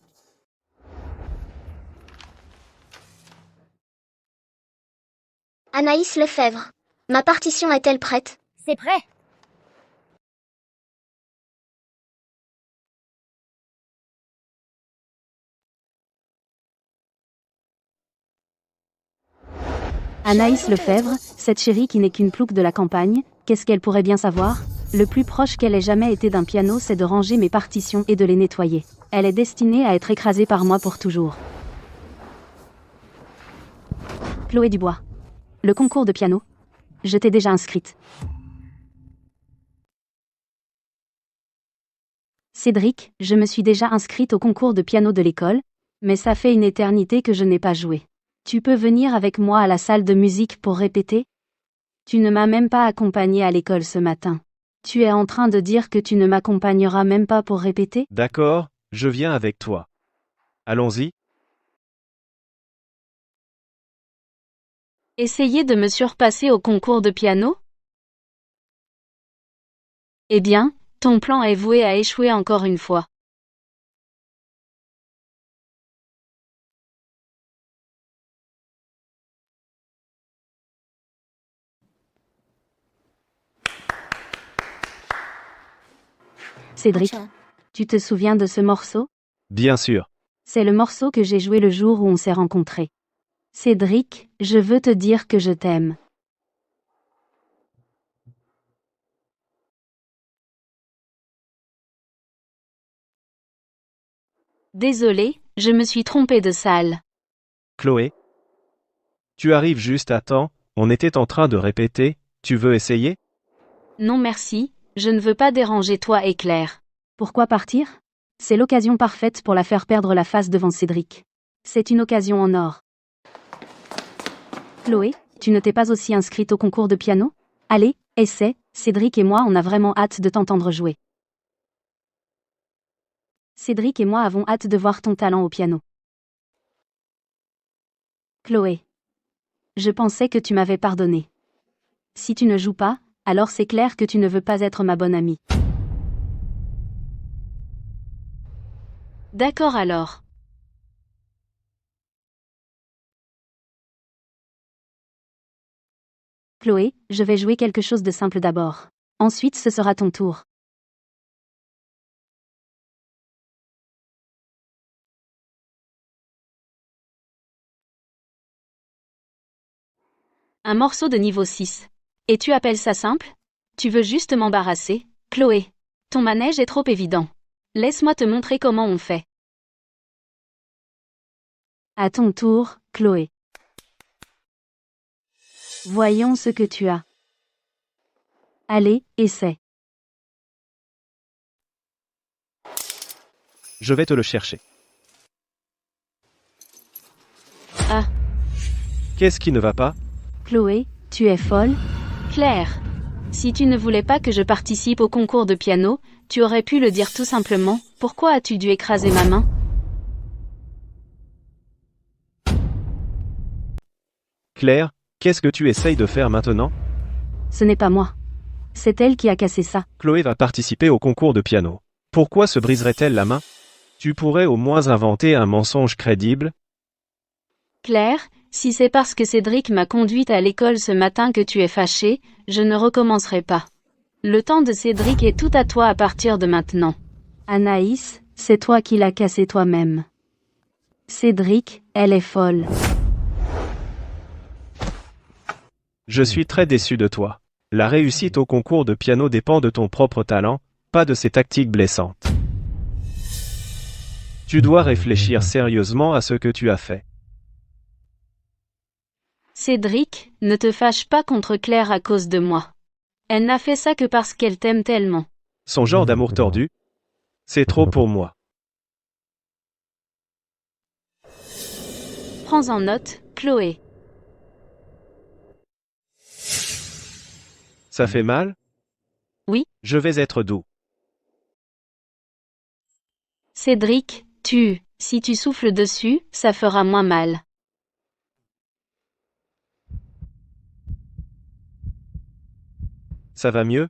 Anaïs Lefebvre. Ma partition est-elle prête? C'est prêt. Anaïs Lefebvre, cette chérie qui n'est qu'une plouque de la campagne, qu'est-ce qu'elle pourrait bien savoir? Le plus proche qu'elle ait jamais été d'un piano, c'est de ranger mes partitions et de les nettoyer. Elle est destinée à être écrasée par moi pour toujours. Chloé Dubois. Le concours de piano. Je t'ai déjà inscrite. Cédric, je me suis déjà inscrite au concours de piano de l'école, mais ça fait une éternité que je n'ai pas joué. Tu peux venir avec moi à la salle de musique pour répéter? Tu ne m'as même pas accompagné à l'école ce matin. Tu es en train de dire que tu ne m'accompagneras même pas pour répéter? D'accord, je viens avec toi. Allons-y. Essayez de me surpasser au concours de piano? Eh bien, ton plan est voué à échouer encore une fois. Cédric, tu te souviens de ce morceau? Bien sûr. C'est le morceau que j'ai joué le jour où on s'est rencontrés. Cédric, je veux te dire que je t'aime. Désolé, je me suis trompée de salle. Chloé? Tu arrives juste à temps, on était en train de répéter, tu veux essayer? Non merci, je ne veux pas déranger toi et Claire. Pourquoi partir? C'est l'occasion parfaite pour la faire perdre la face devant Cédric. C'est une occasion en or. Chloé, tu ne t'es pas aussi inscrite au concours de piano? Allez, essaie, Cédric et moi on a vraiment hâte de t'entendre jouer. Cédric et moi avons hâte de voir ton talent au piano. Chloé. Je pensais que tu m'avais pardonné. Si tu ne joues pas, alors c'est clair que tu ne veux pas être ma bonne amie. D'accord alors. Chloé, je vais jouer quelque chose de simple d'abord. Ensuite ce sera ton tour. Un morceau de niveau 6. Et tu appelles ça simple? Tu veux juste m'embarrasser, Chloé? Ton manège est trop évident. Laisse-moi te montrer comment on fait. À ton tour, Chloé. Voyons ce que tu as. Allez, essaie. Je vais te le chercher. Ah. Qu'est-ce qui ne va pas? Chloé, tu es folle? Claire. Si tu ne voulais pas que je participe au concours de piano, tu aurais pu le dire tout simplement. Pourquoi as-tu dû écraser ma main? Claire, qu'est-ce que tu essayes de faire maintenant? Ce n'est pas moi. C'est elle qui a cassé ça. Chloé va participer au concours de piano. Pourquoi se briserait-elle la main? Tu pourrais au moins inventer un mensonge crédible? Claire, si c'est parce que Cédric m'a conduite à l'école ce matin que tu es fâchée, je ne recommencerai pas. Le temps de Cédric est tout à toi à partir de maintenant. Anaïs, c'est toi qui l'as cassé toi-même. Cédric, elle est folle. Je suis très déçu de toi. La réussite au concours de piano dépend de ton propre talent, pas de ces tactiques blessantes. Tu dois réfléchir sérieusement à ce que tu as fait. Cédric, ne te fâche pas contre Claire à cause de moi. Elle n'a fait ça que parce qu'elle t'aime tellement. Son genre d'amour tordu? C'est trop pour moi. Prends en note, Chloé. Ça fait mal? Oui. Je vais être doux. Cédric, si tu souffles dessus, ça fera moins mal. Ça va mieux?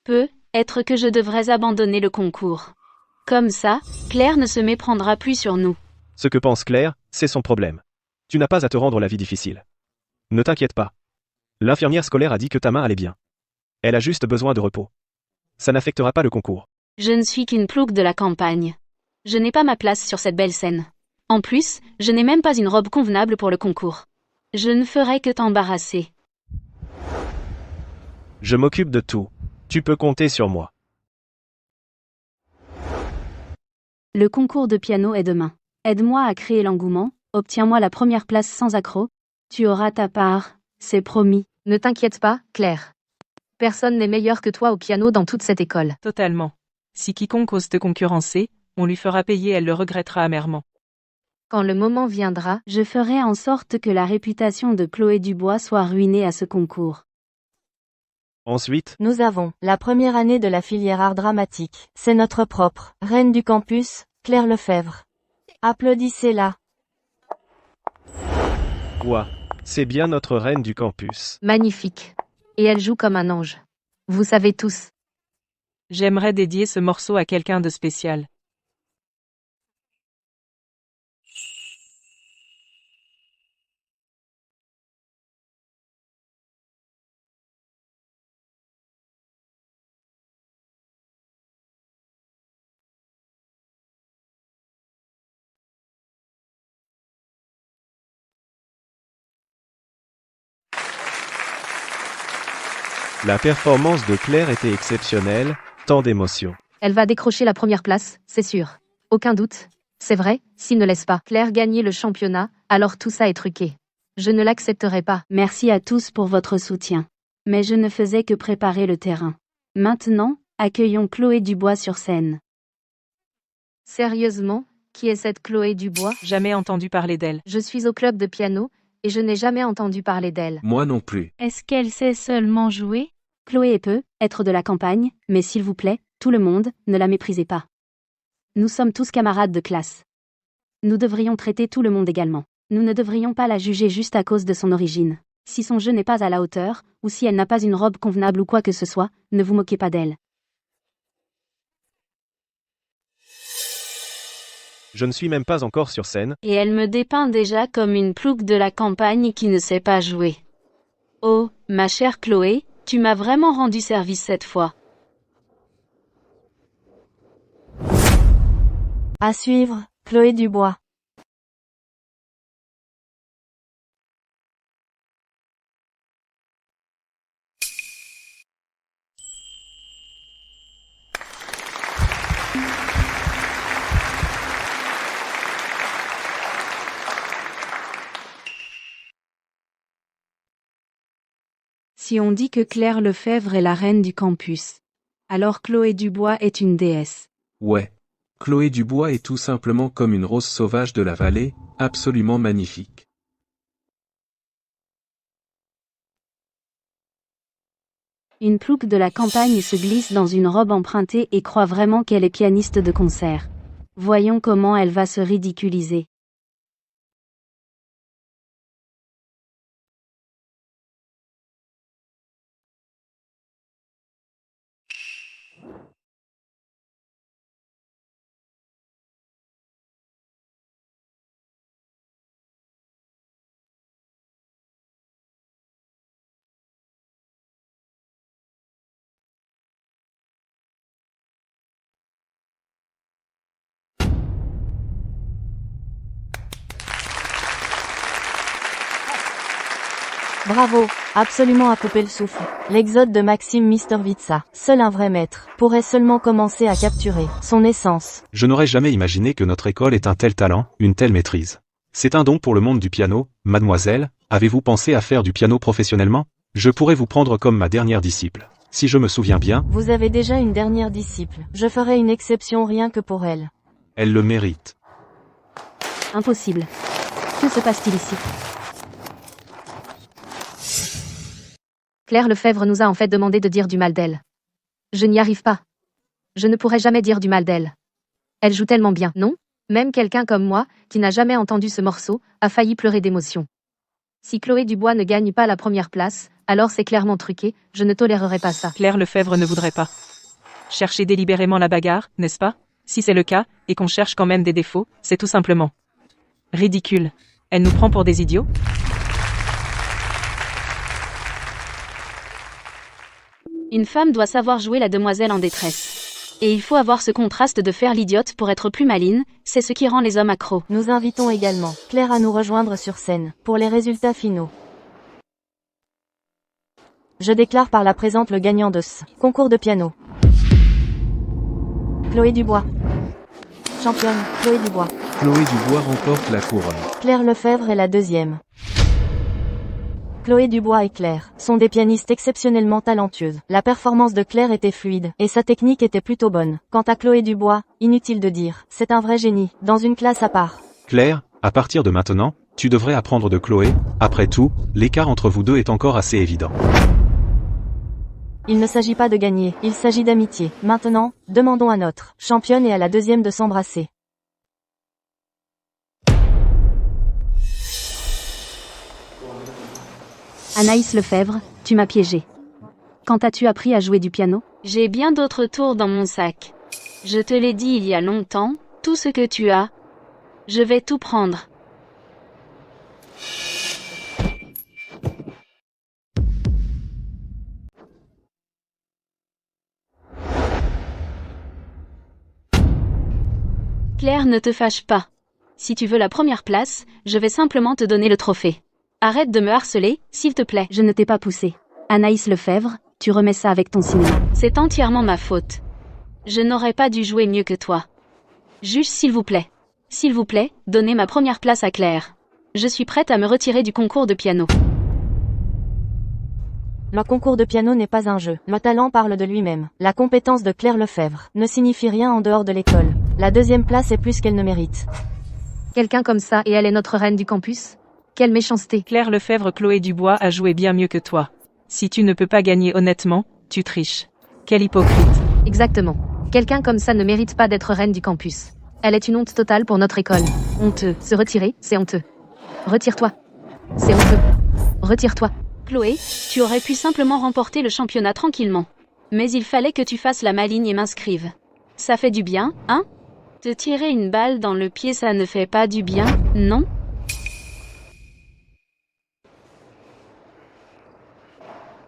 Peut-être que je devrais abandonner le concours. Comme ça, Claire ne se méprendra plus sur nous. Ce que pense Claire, c'est son problème. Tu n'as pas à te rendre la vie difficile. Ne t'inquiète pas. L'infirmière scolaire a dit que ta main allait bien. Elle a juste besoin de repos. Ça n'affectera pas le concours. Je ne suis qu'une plouc de la campagne. Je n'ai pas ma place sur cette belle scène. En plus, je n'ai même pas une robe convenable pour le concours. Je ne ferai que t'embarrasser. Je m'occupe de tout. Tu peux compter sur moi. Le concours de piano est demain. Aide-moi à créer l'engouement, obtiens-moi la première place sans accroc. Tu auras ta part, c'est promis. Ne t'inquiète pas, Claire. Personne n'est meilleur que toi au piano dans toute cette école. Totalement. Si quiconque ose te concurrencer, on lui fera payer, elle le regrettera amèrement. Quand le moment viendra, Je ferai en sorte que la réputation de Chloé Dubois soit ruinée à ce concours. Ensuite, Nous avons la première année de la filière art dramatique. C'est notre propre reine du campus, Claire Lefebvre. Applaudissez-la. Ouah, c'est bien notre reine du campus. magnifique. Et elle joue comme un ange. Vous savez tous. J'aimerais dédier ce morceau à quelqu'un de spécial. La performance de Claire était exceptionnelle, tant d'émotions. Elle va décrocher la première place, c'est sûr. Aucun doute. C'est vrai, s'il ne laisse pas Claire gagner le championnat, alors tout ça est truqué. Je ne l'accepterai pas. Merci à tous pour votre soutien. Mais je ne faisais que préparer le terrain. Maintenant, accueillons Chloé Dubois sur scène. Sérieusement, qui est cette Chloé Dubois? Jamais entendu parler d'elle. Je suis au club de piano, et je n'ai jamais entendu parler d'elle. Moi non plus. Est-ce qu'elle sait seulement jouer? Chloé peut être de la campagne, mais s'il vous plaît, tout le monde, ne la méprisez pas. Nous sommes tous camarades de classe. Nous devrions traiter tout le monde également. Nous ne devrions pas la juger juste à cause de son origine. Si son jeu n'est pas à la hauteur, ou si elle n'a pas une robe convenable ou quoi que ce soit, ne vous moquez pas d'elle. Je ne suis même pas encore sur scène. Et elle me dépeint déjà comme une plouc de la campagne qui ne sait pas jouer. Oh, ma chère Chloé, tu m'as vraiment rendu service cette fois. À suivre, Chloé Dubois. Si on dit que Claire Lefebvre est la reine du campus, alors Chloé Dubois est une déesse. Ouais. Chloé Dubois est tout simplement comme une rose sauvage de la vallée, absolument magnifique. Une plouc de la campagne se glisse dans une robe empruntée et croit vraiment qu'elle est pianiste de concert. Voyons comment elle va se ridiculiser. Bravo, absolument à couper le souffle. L'exode de Maxime Mistervitsa, seul un vrai maître, pourrait seulement commencer à capturer son essence. Je n'aurais jamais imaginé que notre école ait un tel talent, une telle maîtrise. C'est un don pour le monde du piano, mademoiselle. Avez-vous pensé à faire du piano professionnellement? Je pourrais vous prendre comme ma dernière disciple. Si je me souviens bien, Vous avez déjà une dernière disciple. Je ferai une exception rien que pour elle. elle le mérite. Impossible. Que se passe-t-il ici? Claire Lefebvre nous a en fait demandé de dire du mal d'elle. Je n'y arrive pas. Je ne pourrai jamais dire du mal d'elle. Elle joue tellement bien, non? Même quelqu'un comme moi, qui n'a jamais entendu ce morceau, a failli pleurer d'émotion. Si Chloé Dubois ne gagne pas la première place, alors c'est clairement truqué, je ne tolérerai pas ça. Claire Lefebvre ne voudrait pas. Chercher délibérément la bagarre, n'est-ce pas? Si c'est le cas, et qu'on cherche quand même des défauts, c'est tout simplement ridicule. Elle nous prend pour des idiots? Une femme doit savoir jouer la demoiselle en détresse. Et il faut avoir ce contraste de faire l'idiote pour être plus maline, c'est ce qui rend les hommes accros. Nous invitons également Claire à nous rejoindre sur scène, pour les résultats finaux. Je déclare par la présente le gagnant de ce concours de piano. Chloé Dubois. Championne, Chloé Dubois. Chloé Dubois remporte la couronne. Claire Lefebvre est la deuxième. Chloé Dubois et Claire sont des pianistes exceptionnellement talentueuses. La performance de Claire était fluide, et sa technique était plutôt bonne. Quant à Chloé Dubois, inutile de dire, c'est un vrai génie, dans une classe à part. Claire, à partir de maintenant, tu devrais apprendre de Chloé. Après tout, l'écart entre vous deux est encore assez évident. Il ne s'agit pas de gagner, il s'agit d'amitié. Maintenant, demandons à notre championne et à la deuxième de s'embrasser. Anaïs Lefebvre, tu m'as piégée. Quand as-tu appris à jouer du piano? J'ai bien d'autres tours dans mon sac. Je te l'ai dit il y a longtemps, tout ce que tu as. Je vais tout prendre. Claire, ne te fâche pas. Si tu veux la première place, je vais simplement te donner le trophée. Arrête de me harceler, s'il te plaît. Je ne t'ai pas poussé. Anaïs Lefebvre, tu remets ça avec ton cinéma. C'est entièrement ma faute. Je n'aurais pas dû jouer mieux que toi. Juge, s'il vous plaît. S'il vous plaît, donnez ma première place à Claire. Je suis prête à me retirer du concours de piano. Le concours de piano n'est pas un jeu. Le talent parle de lui-même. La compétence de Claire Lefebvre ne signifie rien en dehors de l'école. La deuxième place est plus qu'elle ne mérite. Quelqu'un comme ça et elle est notre reine du campus? Quelle méchanceté. Claire Lefebvre, Chloé Dubois a joué bien mieux que toi. Si tu ne peux pas gagner honnêtement, tu triches. Quel hypocrite. Exactement. Quelqu'un comme ça ne mérite pas d'être reine du campus. Elle est une honte totale pour notre école. Honteux. Se retirer, c'est honteux. Retire-toi. C'est honteux. Retire-toi. Chloé, tu aurais pu simplement remporter le championnat tranquillement. Mais il fallait que tu fasses la maligne et m'inscrives. Ça fait du bien, hein? Te tirer une balle dans le pied, ça ne fait pas du bien, non?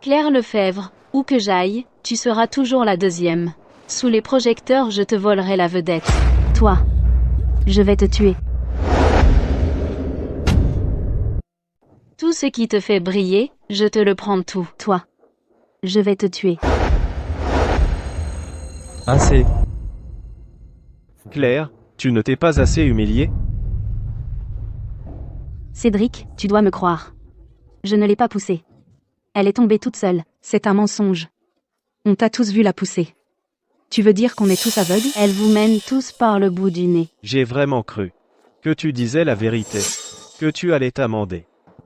Claire Lefebvre, où que j'aille, tu seras toujours la deuxième. Sous les projecteurs, je te volerai la vedette. Toi, je vais te tuer. Tout ce qui te fait briller, je te le prends tout. Toi, je vais te tuer. Assez. Claire, tu ne t'es pas assez humiliée? Cédric, tu dois me croire. Je ne l'ai pas poussée. Elle est tombée toute seule. C'est un mensonge. On t'a tous vu la pousser. Tu veux dire qu'on est tous aveugles? Elle vous mène tous par le bout du nez. J'ai vraiment cru que tu disais la vérité, que tu allais t'amender.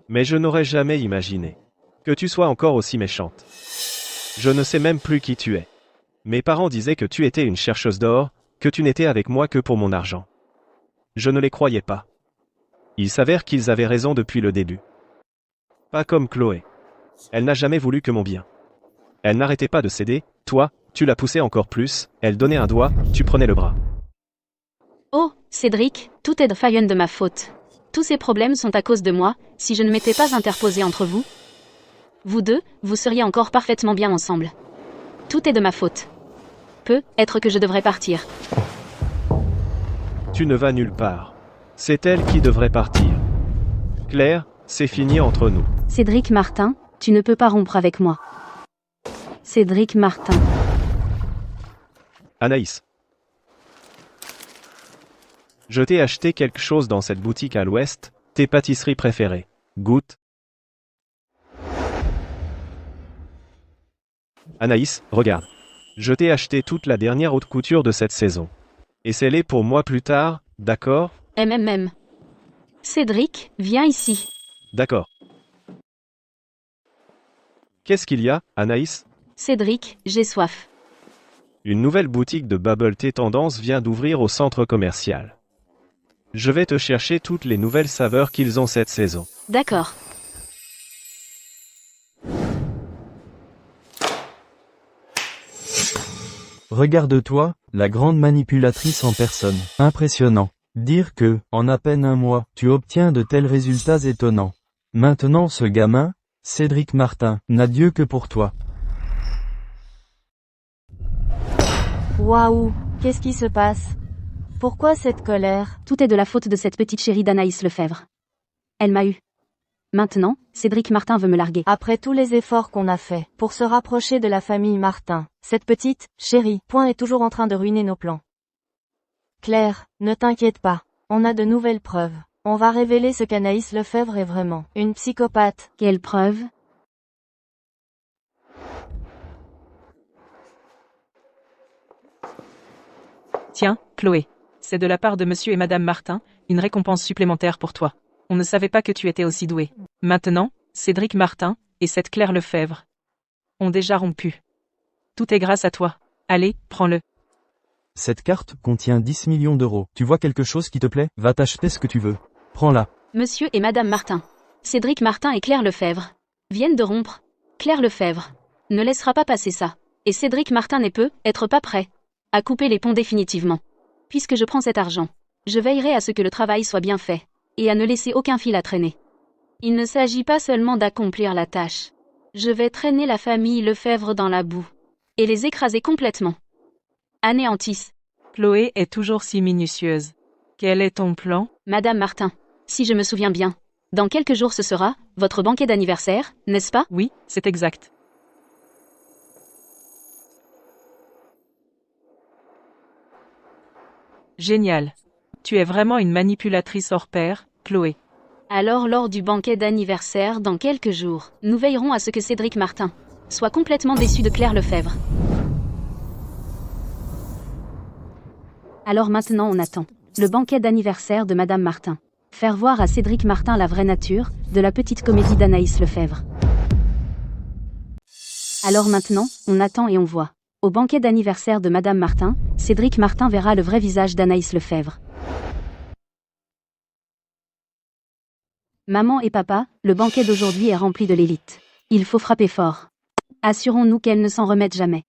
Mais je n'aurais jamais imaginé que tu sois encore aussi méchante. Je ne sais même plus qui tu es. Mes parents disaient que tu étais une chercheuse d'or, que tu n'étais avec moi que pour mon argent. Je ne les croyais pas. Il s'avère qu'ils avaient raison depuis le début. Pas comme Chloé. Elle n'a jamais voulu que mon bien. Elle n'arrêtait pas de céder, toi, tu la poussais encore plus, elle donnait un doigt, tu prenais le bras. Oh, Cédric, tout est de faillon de ma faute. Tous ces problèmes sont à cause de moi, si je ne m'étais pas interposée entre vous. Vous deux, vous seriez encore parfaitement bien ensemble. Tout est de ma faute. Peut-être que je devrais partir. Tu ne vas nulle part. C'est elle qui devrait partir. Claire, c'est fini entre nous. Cédric Martin, tu ne peux pas rompre avec moi. Cédric Martin. Anaïs. Je t'ai acheté quelque chose dans cette boutique à l'ouest, tes pâtisseries préférées. Goûte. Anaïs, regarde. Je t'ai acheté toute la dernière haute couture de cette saison. Et c'est les pour moi plus tard, d'accord? Cédric, viens ici. D'accord. Qu'est-ce qu'il y a, Anaïs? Cédric, j'ai soif. Une nouvelle boutique de Bubble Tea Tendance vient d'ouvrir au centre commercial. Je vais te chercher toutes les nouvelles saveurs qu'ils ont cette saison. D'accord. Regarde-toi, la grande manipulatrice en personne. Impressionnant. Dire que, en à peine un mois, tu obtiens de tels résultats étonnants. Maintenant ce gamin, Cédric Martin, n'a Dieu que pour toi. Waouh, qu'est-ce qui se passe? Pourquoi cette colère? Tout est de la faute de cette petite chérie d'Anaïs Lefebvre. Elle m'a eu. Maintenant, Cédric Martin veut me larguer. Après tous les efforts qu'on a faits pour se rapprocher de la famille Martin, cette petite chérie est toujours en train de ruiner nos plans. Claire, ne t'inquiète pas, on a de nouvelles preuves. On va révéler ce qu'Anaïs Lefebvre est vraiment. Une psychopathe. Quelle preuve? Tiens, Chloé. C'est de la part de monsieur et madame Martin, une récompense supplémentaire pour toi. On ne savait pas que tu étais aussi doué. Maintenant, Cédric Martin et cette Claire Lefebvre ont déjà rompu. Tout est grâce à toi. Allez, prends-le. Cette carte contient 10 millions d'euros. Tu vois quelque chose qui te plaît? Va t'acheter ce que tu veux. Prends-la. Monsieur et madame Martin. Cédric Martin et Claire Lefebvre viennent de rompre. Claire Lefebvre ne laissera pas passer ça. Et Cédric Martin n'est peut être pas prêt à couper les ponts définitivement. Puisque je prends cet argent, je veillerai à ce que le travail soit bien fait, et à ne laisser aucun fil à traîner. Il ne s'agit pas seulement d'accomplir la tâche. Je vais traîner la famille Lefebvre dans la boue, et les écraser complètement. Anéantisse. Chloé est toujours si minutieuse. Quel est ton plan? Madame Martin, si je me souviens bien, dans quelques jours ce sera votre banquet d'anniversaire, n'est-ce pas? Oui, c'est exact. Génial. Tu es vraiment une manipulatrice hors pair, Chloé. Alors lors du banquet d'anniversaire dans quelques jours, nous veillerons à ce que Cédric Martin soit complètement déçu de Claire Lefebvre. Alors maintenant on attend. Le banquet d'anniversaire de Madame Martin. Faire voir à Cédric Martin la vraie nature de la petite comédie d'Anaïs Lefebvre. Alors maintenant, on attend et on voit. Au banquet d'anniversaire de Madame Martin, Cédric Martin verra le vrai visage d'Anaïs Lefebvre. Maman et papa, le banquet d'aujourd'hui est rempli de l'élite. Il faut frapper fort. Assurons-nous qu'elle ne s'en remette jamais.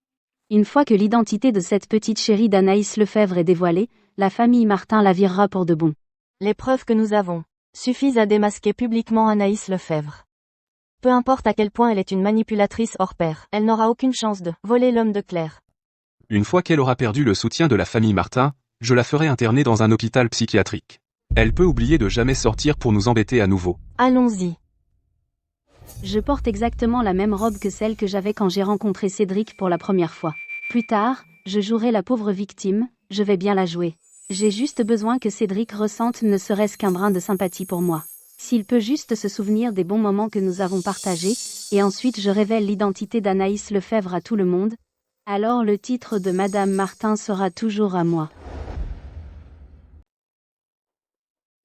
Une fois que l'identité de cette petite chérie d'Anaïs Lefebvre est dévoilée, la famille Martin la virera pour de bon. Les preuves que nous avons suffisent à démasquer publiquement Anaïs Lefebvre. Peu importe à quel point elle est une manipulatrice hors pair, elle n'aura aucune chance de voler l'homme de Claire. Une fois qu'elle aura perdu le soutien de la famille Martin, je la ferai interner dans un hôpital psychiatrique. Elle peut oublier de jamais sortir pour nous embêter à nouveau. Allons-y. Je porte exactement la même robe que celle que j'avais quand j'ai rencontré Cédric pour la première fois. Plus tard, je jouerai la pauvre victime, je vais bien la jouer. J'ai juste besoin que Cédric ressente ne serait-ce qu'un brin de sympathie pour moi. S'il peut juste se souvenir des bons moments que nous avons partagés, et ensuite je révèle l'identité d'Anaïs Lefebvre à tout le monde, alors le titre de Madame Martin sera toujours à moi.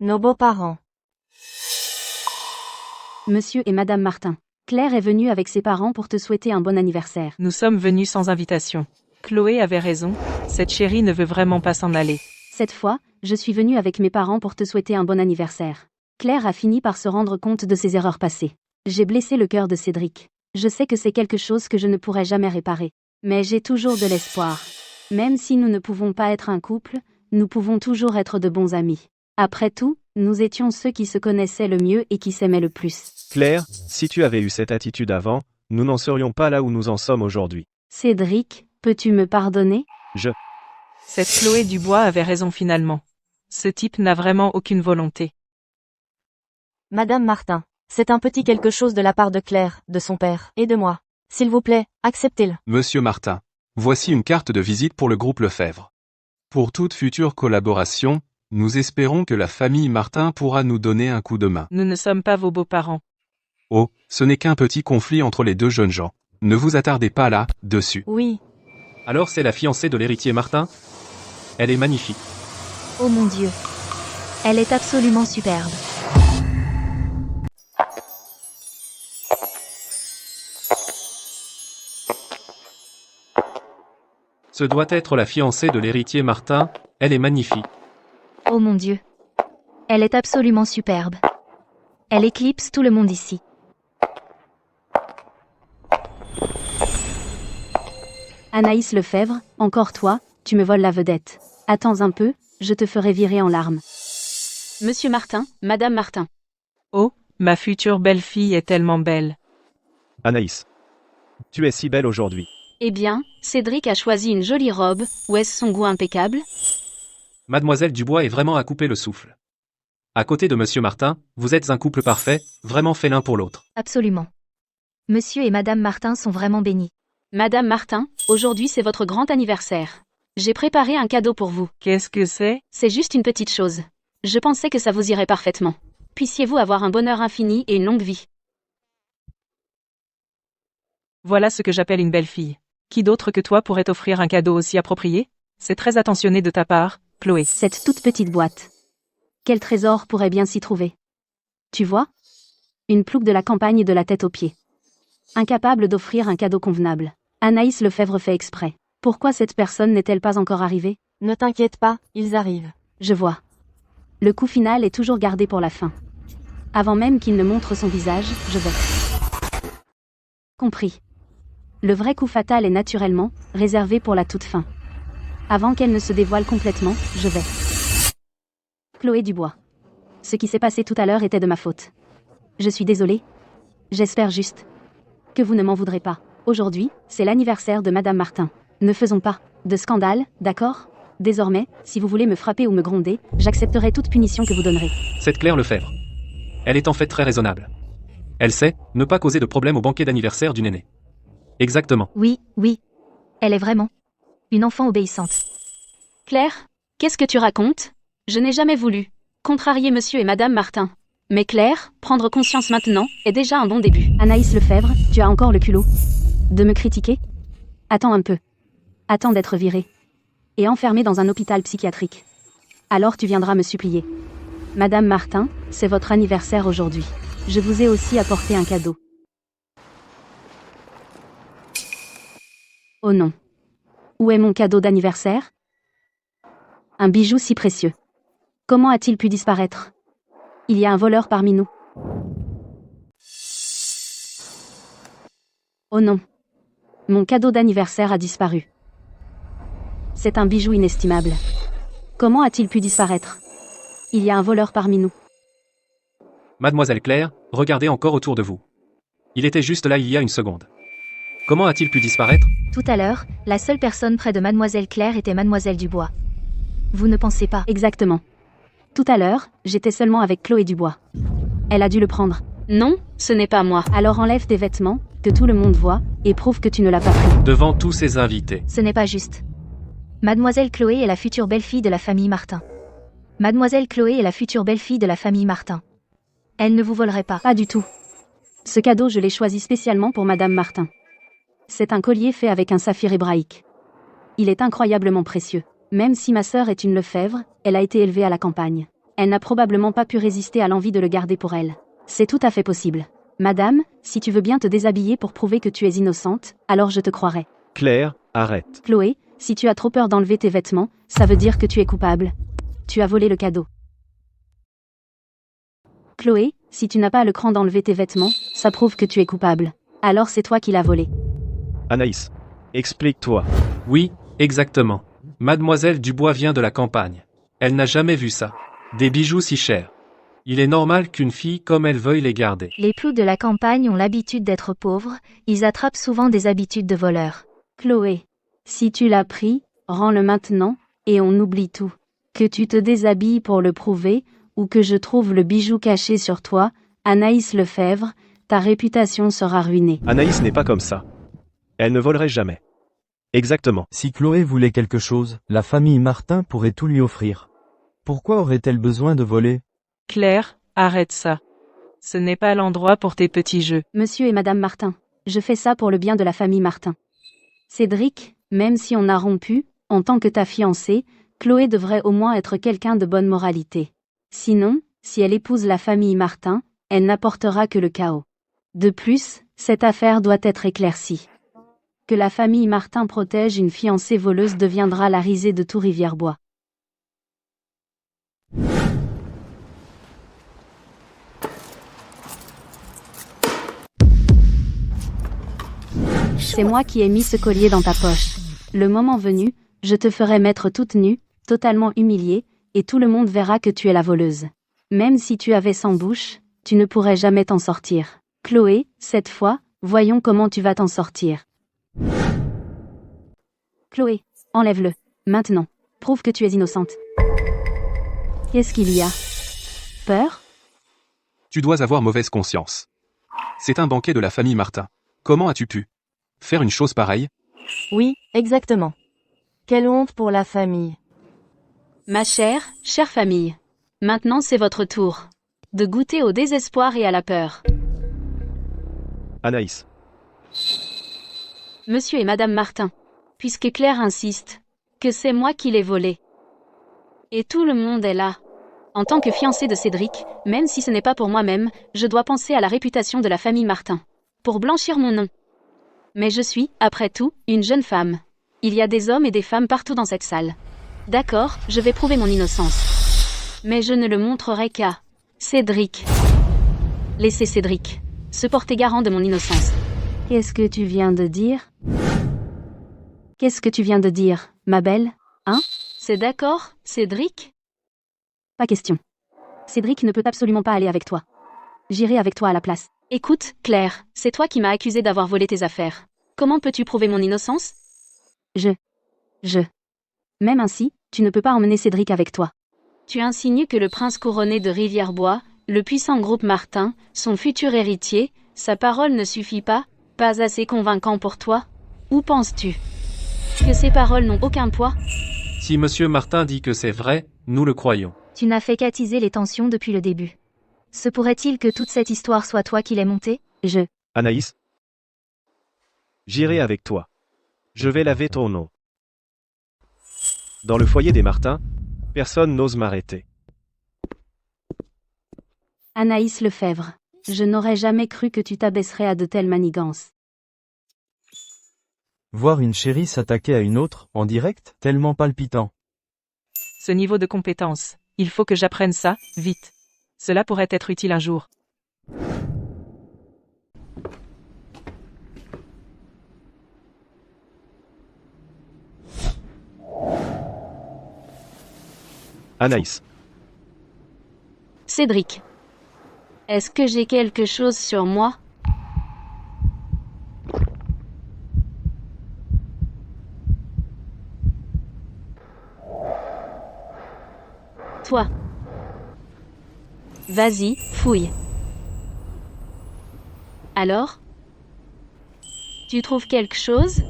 Nos beaux-parents. Monsieur et Madame Martin, Claire est venue avec ses parents pour te souhaiter un bon anniversaire. Nous sommes venus sans invitation. Chloé avait raison, cette chérie ne veut vraiment pas s'en aller. Cette fois, je suis venue avec mes parents pour te souhaiter un bon anniversaire. Claire a fini par se rendre compte de ses erreurs passées. J'ai blessé le cœur de Cédric. Je sais que c'est quelque chose que je ne pourrai jamais réparer. Mais j'ai toujours de l'espoir. Même si nous ne pouvons pas être un couple, nous pouvons toujours être de bons amis. Après tout, nous étions ceux qui se connaissaient le mieux et qui s'aimaient le plus. Claire, si tu avais eu cette attitude avant, nous n'en serions pas là où nous en sommes aujourd'hui. Cédric, peux-tu me pardonner? Cette Chloé Dubois avait raison finalement. Ce type n'a vraiment aucune volonté. Madame Martin, c'est un petit quelque chose de la part de Claire, de son père, et de moi. S'il vous plaît, acceptez-le. Monsieur Martin, voici une carte de visite pour le groupe Lefebvre. Pour toute future collaboration, nous espérons que la famille Martin pourra nous donner un coup de main. Nous ne sommes pas vos beaux-parents. Oh, ce n'est qu'un petit conflit entre les deux jeunes gens. Ne vous attardez pas là, dessus. Oui. Alors c'est la fiancée de l'héritier Martin? Elle est magnifique. Oh mon Dieu. Elle est absolument superbe. Ce doit être la fiancée de l'héritier Martin, elle est magnifique. Oh mon Dieu. Elle est absolument superbe. Elle éclipse tout le monde ici. Anaïs Lefebvre, encore toi, tu me voles la vedette. Attends un peu, je te ferai virer en larmes. Monsieur Martin, Madame Martin. Oh, ma future belle-fille est tellement belle. Anaïs. Tu es si belle aujourd'hui. Eh bien, Cédric a choisi une jolie robe, ou est-ce son goût impeccable? Mademoiselle Dubois est vraiment à couper le souffle. À côté de Monsieur Martin, vous êtes un couple parfait, vraiment fait l'un pour l'autre. Absolument. Monsieur et Madame Martin sont vraiment bénis. Madame Martin, aujourd'hui c'est votre grand anniversaire. J'ai préparé un cadeau pour vous. Qu'est-ce que c'est? C'est juste une petite chose. Je pensais que ça vous irait parfaitement. Puissiez-vous avoir un bonheur infini et une longue vie. Voilà ce que j'appelle une belle fille. Qui d'autre que toi pourrait offrir un cadeau aussi approprié? C'est très attentionné de ta part, Chloé. Cette toute petite boîte. Quel trésor pourrait bien s'y trouver? Tu vois? Une plouque de la campagne de la tête aux pieds. Incapable d'offrir un cadeau convenable. Anaïs Lefebvre fait exprès. Pourquoi cette personne n'est-elle pas encore arrivée? Ne t'inquiète pas, ils arrivent. Je vois. Le coup final est toujours gardé pour la fin. Avant même qu'il ne montre son visage, je vais. Compris. Le vrai coup fatal est naturellement réservé pour la toute fin. Avant qu'elle ne se dévoile complètement, je vais. Chloé Dubois. Ce qui s'est passé tout à l'heure était de ma faute. Je suis désolée. J'espère juste que vous ne m'en voudrez pas. Aujourd'hui, c'est l'anniversaire de Madame Martin. Ne faisons pas de scandale, d'accord? Désormais, si vous voulez me frapper ou me gronder, j'accepterai toute punition que vous donnerez. Cette Claire Lefebvre. Elle est en fait très raisonnable. Elle sait ne pas causer de problème au banquet d'anniversaire d'une aînée. Exactement. Oui, oui. Elle est vraiment une enfant obéissante. Claire, qu'est-ce que tu racontes? Je n'ai jamais voulu contrarier monsieur et madame Martin. Mais Claire, prendre conscience maintenant est déjà un bon début. Anaïs Lefebvre, tu as encore le culot de me critiquer? Attends un peu. Attends d'être virée et enfermée dans un hôpital psychiatrique. Alors tu viendras me supplier. Madame Martin, c'est votre anniversaire aujourd'hui. Je vous ai aussi apporté un cadeau. Oh non. Où est mon cadeau d'anniversaire? Un bijou si précieux. Comment a-t-il pu disparaître? Il y a un voleur parmi nous. Oh non. Mon cadeau d'anniversaire a disparu. C'est un bijou inestimable. Comment a-t-il pu disparaître? Il y a un voleur parmi nous. Mademoiselle Claire, regardez encore autour de vous. Il était juste là il y a une seconde. Comment a-t-il pu disparaître? Tout à l'heure, la seule personne près de Mademoiselle Claire était Mademoiselle Dubois. Vous ne pensez pas? Exactement. Tout à l'heure, j'étais seulement avec Chloé Dubois. Elle a dû le prendre. Non, ce n'est pas moi. Alors enlève tes vêtements, que tout le monde voit, et prouve que tu ne l'as pas pris. Devant tous ses invités. Ce n'est pas juste. Mademoiselle Chloé est la future belle-fille de la famille Martin. Mademoiselle Chloé est la future belle-fille de la famille Martin. Elle ne vous volerait pas. Pas du tout. Ce cadeau, je l'ai choisi spécialement pour Madame Martin. C'est un collier fait avec un saphir hébraïque. Il est incroyablement précieux. Même si ma sœur est une Lefebvre, elle a été élevée à la campagne. Elle n'a probablement pas pu résister à l'envie de le garder pour elle. C'est tout à fait possible. Madame, si tu veux bien te déshabiller pour prouver que tu es innocente, alors je te croirai. Claire, arrête. Chloé, si tu as trop peur d'enlever tes vêtements, ça veut dire que tu es coupable. Tu as volé le cadeau. Chloé, si tu n'as pas le cran d'enlever tes vêtements, ça prouve que tu es coupable. Alors c'est toi qui l'as volé. Anaïs, explique-toi. Oui, exactement. Mademoiselle Dubois vient de la campagne. Elle n'a jamais vu ça. Des bijoux si chers. Il est normal qu'une fille comme elle veuille les garder. Les ploucs de la campagne ont l'habitude d'être pauvres, ils attrapent souvent des habitudes de voleurs. Chloé, si tu l'as pris, rends-le maintenant, et on oublie tout. Que tu te déshabilles pour le prouver, ou que je trouve le bijou caché sur toi, Anaïs Lefebvre, ta réputation sera ruinée. Anaïs n'est pas comme ça. Elle ne volerait jamais. Exactement. Si Chloé voulait quelque chose, la famille Martin pourrait tout lui offrir. Pourquoi aurait-elle besoin de voler? Claire, arrête ça. Ce n'est pas l'endroit pour tes petits jeux. Monsieur et Madame Martin, je fais ça pour le bien de la famille Martin. Cédric, même si on a rompu, en tant que ta fiancée, Chloé devrait au moins être quelqu'un de bonne moralité. Sinon, si elle épouse la famille Martin, elle n'apportera que le chaos. De plus, cette affaire doit être éclaircie. Que la famille Martin protège une fiancée voleuse deviendra la risée de tout Rivière-Bois. C'est moi qui ai mis ce collier dans ta poche. Le moment venu, je te ferai mettre toute nue, totalement humiliée, et tout le monde verra que tu es la voleuse. Même si tu avais 100 bouches, tu ne pourrais jamais t'en sortir. Chloé, cette fois, voyons comment tu vas t'en sortir. Chloé, enlève-le, maintenant. Prouve que tu es innocente. Qu'est-ce qu'il y a? Peur? Tu dois avoir mauvaise conscience. C'est un banquet de la famille Martin. Comment as-tu pu faire une chose pareille? Oui, exactement. Quelle honte pour la famille. Ma chère famille. Maintenant c'est votre tour. De goûter au désespoir et à la peur. Anaïs. Monsieur et Madame Martin. Puisque Claire insiste. Que c'est moi qui l'ai volé. Et tout le monde est là. En tant que fiancée de Cédric, même si ce n'est pas pour moi-même, je dois penser à la réputation de la famille Martin. Pour blanchir mon nom. Mais je suis, après tout, une jeune femme. Il y a des hommes et des femmes partout dans cette salle. D'accord, je vais prouver mon innocence. Mais je ne le montrerai qu'à Cédric. Laissez Cédric se porter garant de mon innocence. Qu'est-ce que tu viens de dire? Qu'est-ce que tu viens de dire, ma belle? Hein? C'est d'accord, Cédric? Pas question. Cédric ne peut absolument pas aller avec toi. J'irai avec toi à la place. Écoute, Claire, c'est toi qui m'as accusé d'avoir volé tes affaires. Comment peux-tu prouver mon innocence? Même ainsi, tu ne peux pas emmener Cédric avec toi. Tu insinues que le prince couronné de Rivière-Bois, le puissant groupe Martin, son futur héritier, sa parole ne suffit pas assez convaincant pour toi? Où penses-tu que ces paroles n'ont aucun poids? Si Monsieur Martin dit que c'est vrai, nous le croyons. Tu n'as fait qu'attiser les tensions depuis le début. Se pourrait-il que toute cette histoire soit toi qui l'aies montée? Anaïs. J'irai avec toi. Je vais laver ton nom. Dans le foyer des Martins, personne n'ose m'arrêter. Anaïs Lefebvre. Je n'aurais jamais cru que tu t'abaisserais à de telles manigances. Voir une chérie s'attaquer à une autre, en direct, tellement palpitant. Ce niveau de compétence, il faut que j'apprenne ça, vite. Cela pourrait être utile un jour. Anaïs. Cédric. Est-ce que j'ai quelque chose sur moi? Toi. Vas-y, fouille. Alors? Tu trouves quelque chose?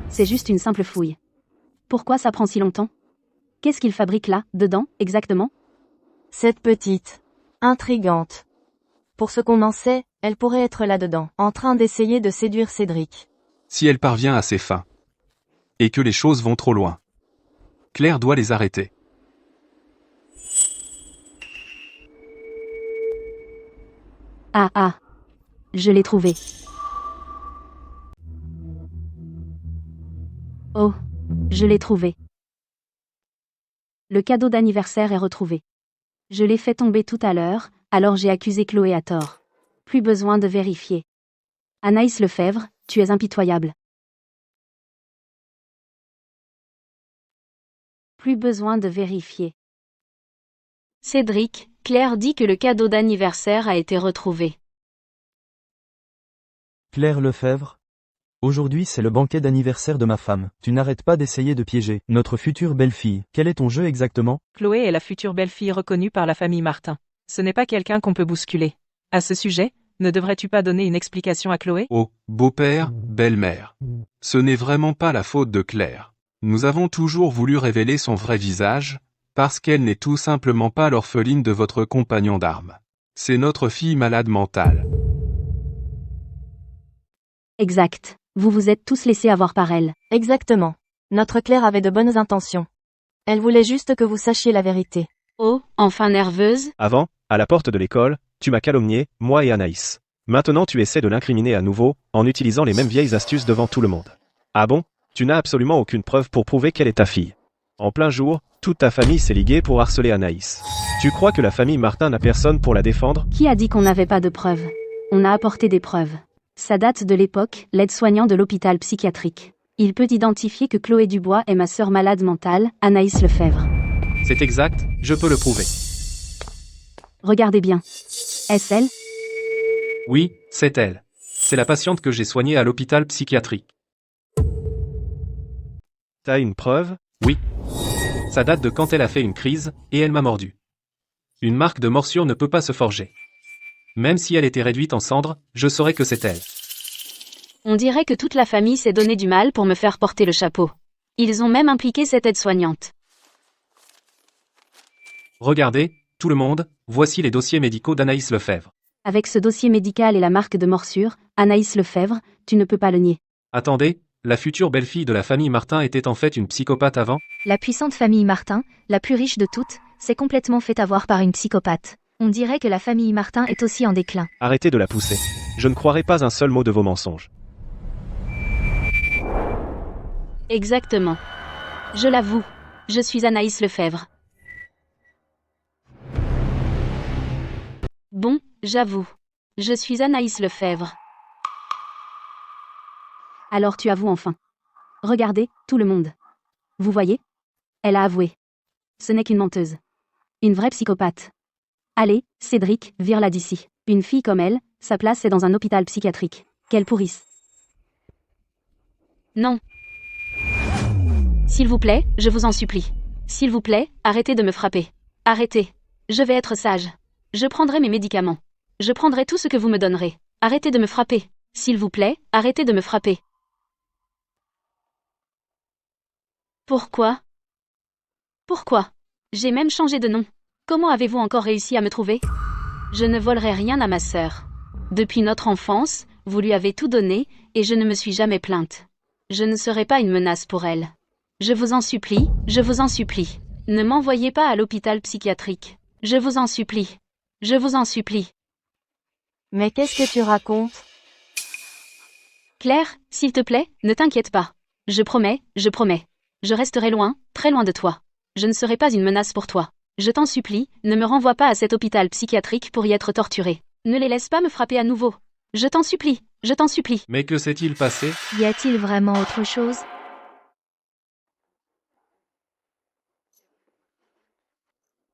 C'est juste une simple fouille. Pourquoi ça prend si longtemps? Qu'est-ce qu'il fabrique là, dedans, exactement? Cette petite. Intrigante. Pour ce qu'on en sait, elle pourrait être là-dedans, en train d'essayer de séduire Cédric. Si elle parvient à ses fins. Et que les choses vont trop loin. Claire doit les arrêter. Ah. Je l'ai trouvé. Oh, je l'ai trouvé. Le cadeau d'anniversaire est retrouvé. Je l'ai fait tomber tout à l'heure, alors j'ai accusé Chloé à tort. Plus besoin de vérifier. Anaïs Lefebvre, tu es impitoyable. Plus besoin de vérifier. Cédric, Claire dit que le cadeau d'anniversaire a été retrouvé. Claire Lefebvre? Aujourd'hui c'est le banquet d'anniversaire de ma femme. Tu n'arrêtes pas d'essayer de piéger notre future belle-fille. Quel est ton jeu exactement? Chloé est la future belle-fille reconnue par la famille Martin. Ce n'est pas quelqu'un qu'on peut bousculer. À ce sujet, ne devrais-tu pas donner une explication à Chloé? Oh, beau-père, belle-mère. Ce n'est vraiment pas la faute de Claire. Nous avons toujours voulu révéler son vrai visage, parce qu'elle n'est tout simplement pas l'orpheline de votre compagnon d'armes. C'est notre fille malade mentale. Exact. Vous vous êtes tous laissés avoir par elle. Exactement. Notre Claire avait de bonnes intentions. Elle voulait juste que vous sachiez la vérité. Oh, enfin nerveuse? Avant, à la porte de l'école, tu m'as calomnié, moi et Anaïs. Maintenant tu essaies de l'incriminer à nouveau, en utilisant les mêmes vieilles astuces devant tout le monde. Ah bon? Tu n'as absolument aucune preuve pour prouver qu'elle est ta fille. En plein jour, toute ta famille s'est liguée pour harceler Anaïs. Tu crois que la famille Martin n'a personne pour la défendre? Qui a dit qu'on n'avait pas de preuves? On a apporté des preuves. Ça date de l'époque, l'aide-soignant de l'hôpital psychiatrique. Il peut identifier que Chloé Dubois est ma sœur malade mentale, Anaïs Lefebvre. C'est exact, je peux le prouver. Regardez bien. Est-ce elle? Oui, c'est elle. C'est la patiente que j'ai soignée à l'hôpital psychiatrique. T'as une preuve? Oui. Ça date de quand elle a fait une crise, et elle m'a mordu. Une marque de morsure ne peut pas se forger. Même si elle était réduite en cendres, je saurais que c'est elle. On dirait que toute la famille s'est donné du mal pour me faire porter le chapeau. Ils ont même impliqué cette aide-soignante. Regardez, tout le monde, voici les dossiers médicaux d'Anaïs Lefebvre. Avec ce dossier médical et la marque de morsure, Anaïs Lefebvre, tu ne peux pas le nier. Attendez, la future belle-fille de la famille Martin était en fait une psychopathe avant? La puissante famille Martin, la plus riche de toutes, s'est complètement fait avoir par une psychopathe. On dirait que la famille Martin est aussi en déclin. Arrêtez de la pousser. Je ne croirai pas un seul mot de vos mensonges. Exactement. Je l'avoue, je suis Anaïs Lefebvre. Bon, j'avoue. Je suis Anaïs Lefebvre. Alors tu avoues enfin. Regardez, tout le monde. Vous voyez? Elle a avoué. Ce n'est qu'une menteuse. Une vraie psychopathe. Allez, Cédric, vire-la d'ici. Une fille comme elle, sa place est dans un hôpital psychiatrique. Qu'elle pourrisse. Non. S'il vous plaît, je vous en supplie. S'il vous plaît, arrêtez de me frapper. Arrêtez. Je vais être sage. Je prendrai mes médicaments. Je prendrai tout ce que vous me donnerez. Arrêtez de me frapper. S'il vous plaît, arrêtez de me frapper. Pourquoi? Pourquoi? J'ai même changé de nom. Comment avez-vous encore réussi à me trouver? Je ne volerai rien à ma sœur. Depuis notre enfance, vous lui avez tout donné, et je ne me suis jamais plainte. Je ne serai pas une menace pour elle. Je vous en supplie, je vous en supplie. Ne m'envoyez pas à l'hôpital psychiatrique. Je vous en supplie. Je vous en supplie. Mais qu'est-ce que tu racontes? Claire, s'il te plaît, ne t'inquiète pas. Je promets, je promets. Je resterai loin, très loin de toi. Je ne serai pas une menace pour toi. Je t'en supplie, ne me renvoie pas à cet hôpital psychiatrique pour y être torturé. Ne les laisse pas me frapper à nouveau. Je t'en supplie, je t'en supplie. Mais que s'est-il passé? Y a-t-il vraiment autre chose?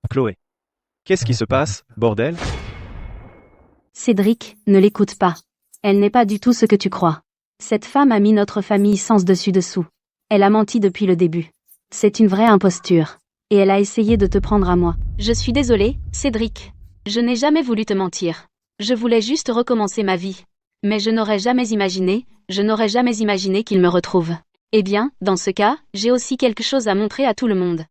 Chloé. Qu'est-ce qui se passe, bordel? Cédric, ne l'écoute pas. Elle n'est pas du tout ce que tu crois. Cette femme a mis notre famille sens dessus dessous. Elle a menti depuis le début. C'est une vraie imposture. Et elle a essayé de te prendre à moi. Je suis désolée, Cédric. Je n'ai jamais voulu te mentir. Je voulais juste recommencer ma vie. Mais je n'aurais jamais imaginé qu'il me retrouve. Eh bien, dans ce cas, j'ai aussi quelque chose à montrer à tout le monde.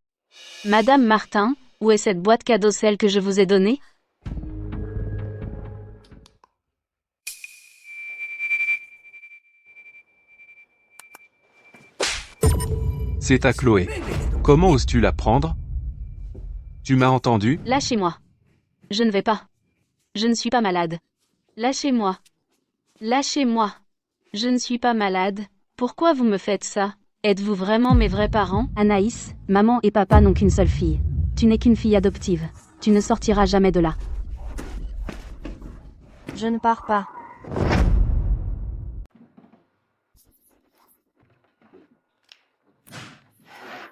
Madame Martin, où est cette boîte cadeau, celle que je vous ai donnée? C'est à Chloé. Comment oses-tu la prendre? Tu m'as entendu? Lâchez-moi. Je ne vais pas. Je ne suis pas malade. Lâchez-moi. Lâchez-moi. Je ne suis pas malade. Pourquoi vous me faites ça? Êtes-vous vraiment mes vrais parents? Anaïs, maman et papa n'ont qu'une seule fille. Tu n'es qu'une fille adoptive. Tu ne sortiras jamais de là. Je ne pars pas.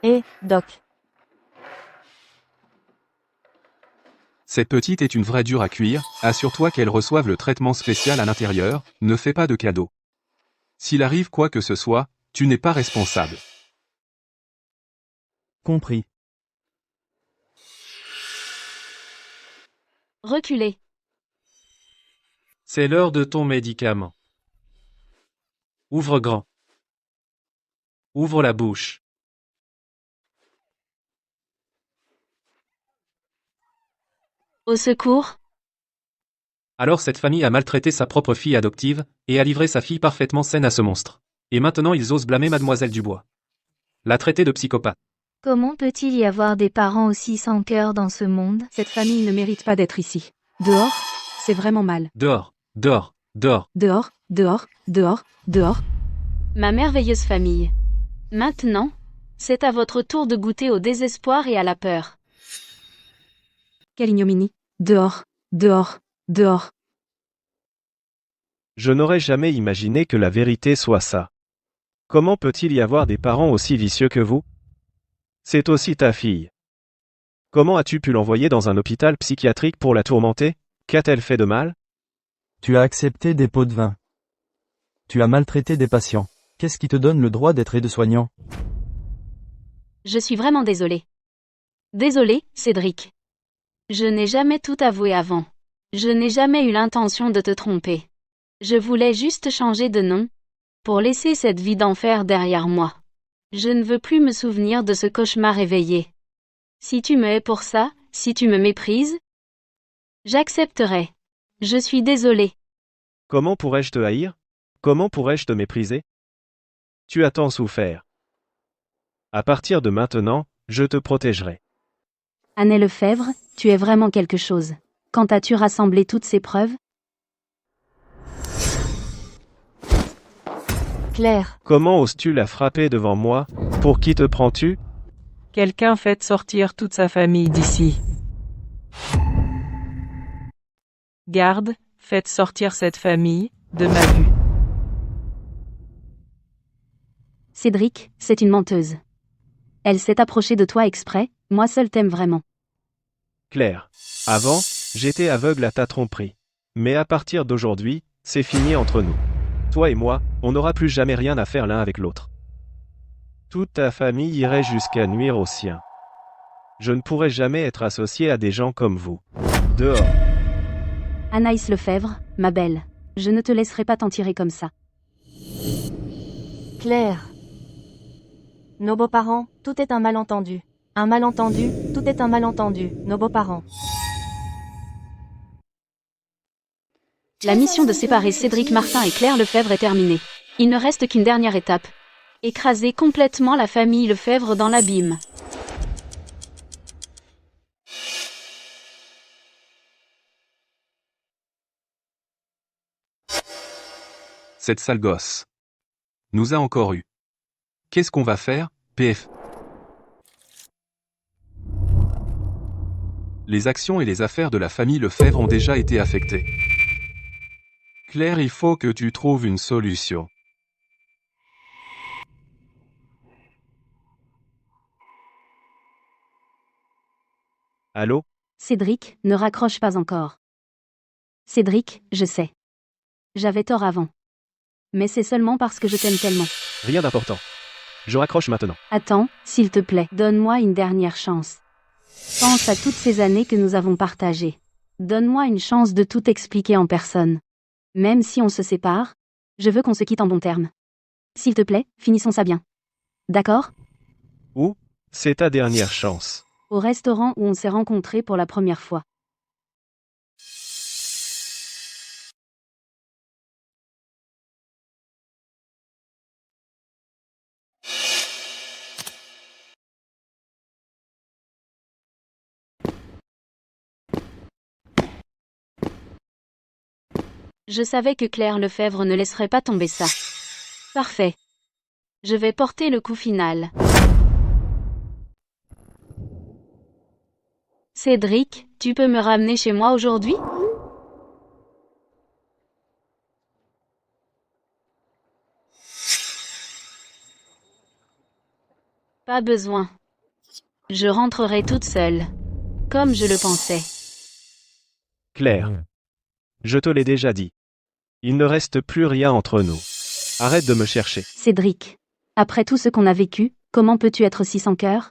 Et, Doc. Cette petite est une vraie dure à cuire, assure-toi qu'elle reçoive le traitement spécial à l'intérieur, ne fais pas de cadeaux. S'il arrive quoi que ce soit, tu n'es pas responsable. Compris. Reculez. C'est l'heure de ton médicament. Ouvre grand. Ouvre la bouche. Au secours. Alors cette famille a maltraité sa propre fille adoptive, et a livré sa fille parfaitement saine à ce monstre. Et maintenant ils osent blâmer Mademoiselle Dubois. La traiter de psychopathe. Comment peut-il y avoir des parents aussi sans cœur dans ce monde? Cette famille ne mérite pas d'être ici. Dehors, c'est vraiment mal. Dehors, dehors, dehors. Dehors, dehors, dehors, dehors. Ma merveilleuse famille. Maintenant, c'est à votre tour de goûter au désespoir et à la peur. Quelle ignominie. Dehors, dehors, dehors. Je n'aurais jamais imaginé que la vérité soit ça. Comment peut-il y avoir des parents aussi vicieux que vous? C'est aussi ta fille. Comment as-tu pu l'envoyer dans un hôpital psychiatrique pour la tourmenter? Qu'a-t-elle fait de mal? Tu as accepté des pots de vin. Tu as maltraité des patients. Qu'est-ce qui te donne le droit d'être aide-soignant? Je suis vraiment désolée. Désolé, Cédric. Je n'ai jamais tout avoué avant. Je n'ai jamais eu l'intention de te tromper. Je voulais juste changer de nom, pour laisser cette vie d'enfer derrière moi. Je ne veux plus me souvenir de ce cauchemar éveillé. Si tu me hais pour ça, si tu me méprises, j'accepterai. Je suis désolé. Comment pourrais-je te haïr? Comment pourrais-je te mépriser? Tu as tant souffert. À partir de maintenant, je te protégerai. Année Lefebvre, tu es vraiment quelque chose. Quand as-tu rassemblé toutes ces preuves? Claire. Comment oses-tu la frapper devant moi? Pour qui te prends-tu? Quelqu'un fait sortir toute sa famille d'ici. Garde, faites sortir cette famille, de ma vue. Cédric, c'est une menteuse. Elle s'est approchée de toi exprès, moi seul t'aime vraiment. Claire. Avant, j'étais aveugle à ta tromperie. Mais à partir d'aujourd'hui, c'est fini entre nous. Toi et moi, on n'aura plus jamais rien à faire l'un avec l'autre. Toute ta famille irait jusqu'à nuire aux siens. Je ne pourrai jamais être associé à des gens comme vous. Dehors. Anaïs Lefebvre, ma belle. Je ne te laisserai pas t'en tirer comme ça. Claire. Nos beaux-parents, tout est un malentendu. Un malentendu, tout est un malentendu. Nos beaux-parents. La mission de séparer Cédric Martin et Claire Lefebvre est terminée. Il ne reste qu'une dernière étape. Écraser complètement la famille Lefebvre dans l'abîme. Cette sale gosse nous a encore eu. Qu'est-ce qu'on va faire, PF? Les actions et les affaires de la famille Lefebvre ont déjà été affectées. Claire, il faut que tu trouves une solution. Allô? Cédric, ne raccroche pas encore. Cédric, je sais. J'avais tort avant. Mais c'est seulement parce que je t'aime tellement. Rien d'important. Je raccroche maintenant. Attends, s'il te plaît, donne-moi une dernière chance. Pense à toutes ces années que nous avons partagées. Donne-moi une chance de tout expliquer en personne. Même si on se sépare, je veux qu'on se quitte en bons termes. S'il te plaît, finissons ça bien. D'accord? Où? C'est ta dernière chance. Au restaurant où on s'est rencontrés pour la première fois. Je savais que Claire Lefebvre ne laisserait pas tomber ça. Parfait. Je vais porter le coup final. Cédric, tu peux me ramener chez moi aujourd'hui? Pas besoin. Je rentrerai toute seule. Comme je le pensais. Claire. Je te l'ai déjà dit. Il ne reste plus rien entre nous. Arrête de me chercher. Cédric. Après tout ce qu'on a vécu, comment peux-tu être si sans cœur?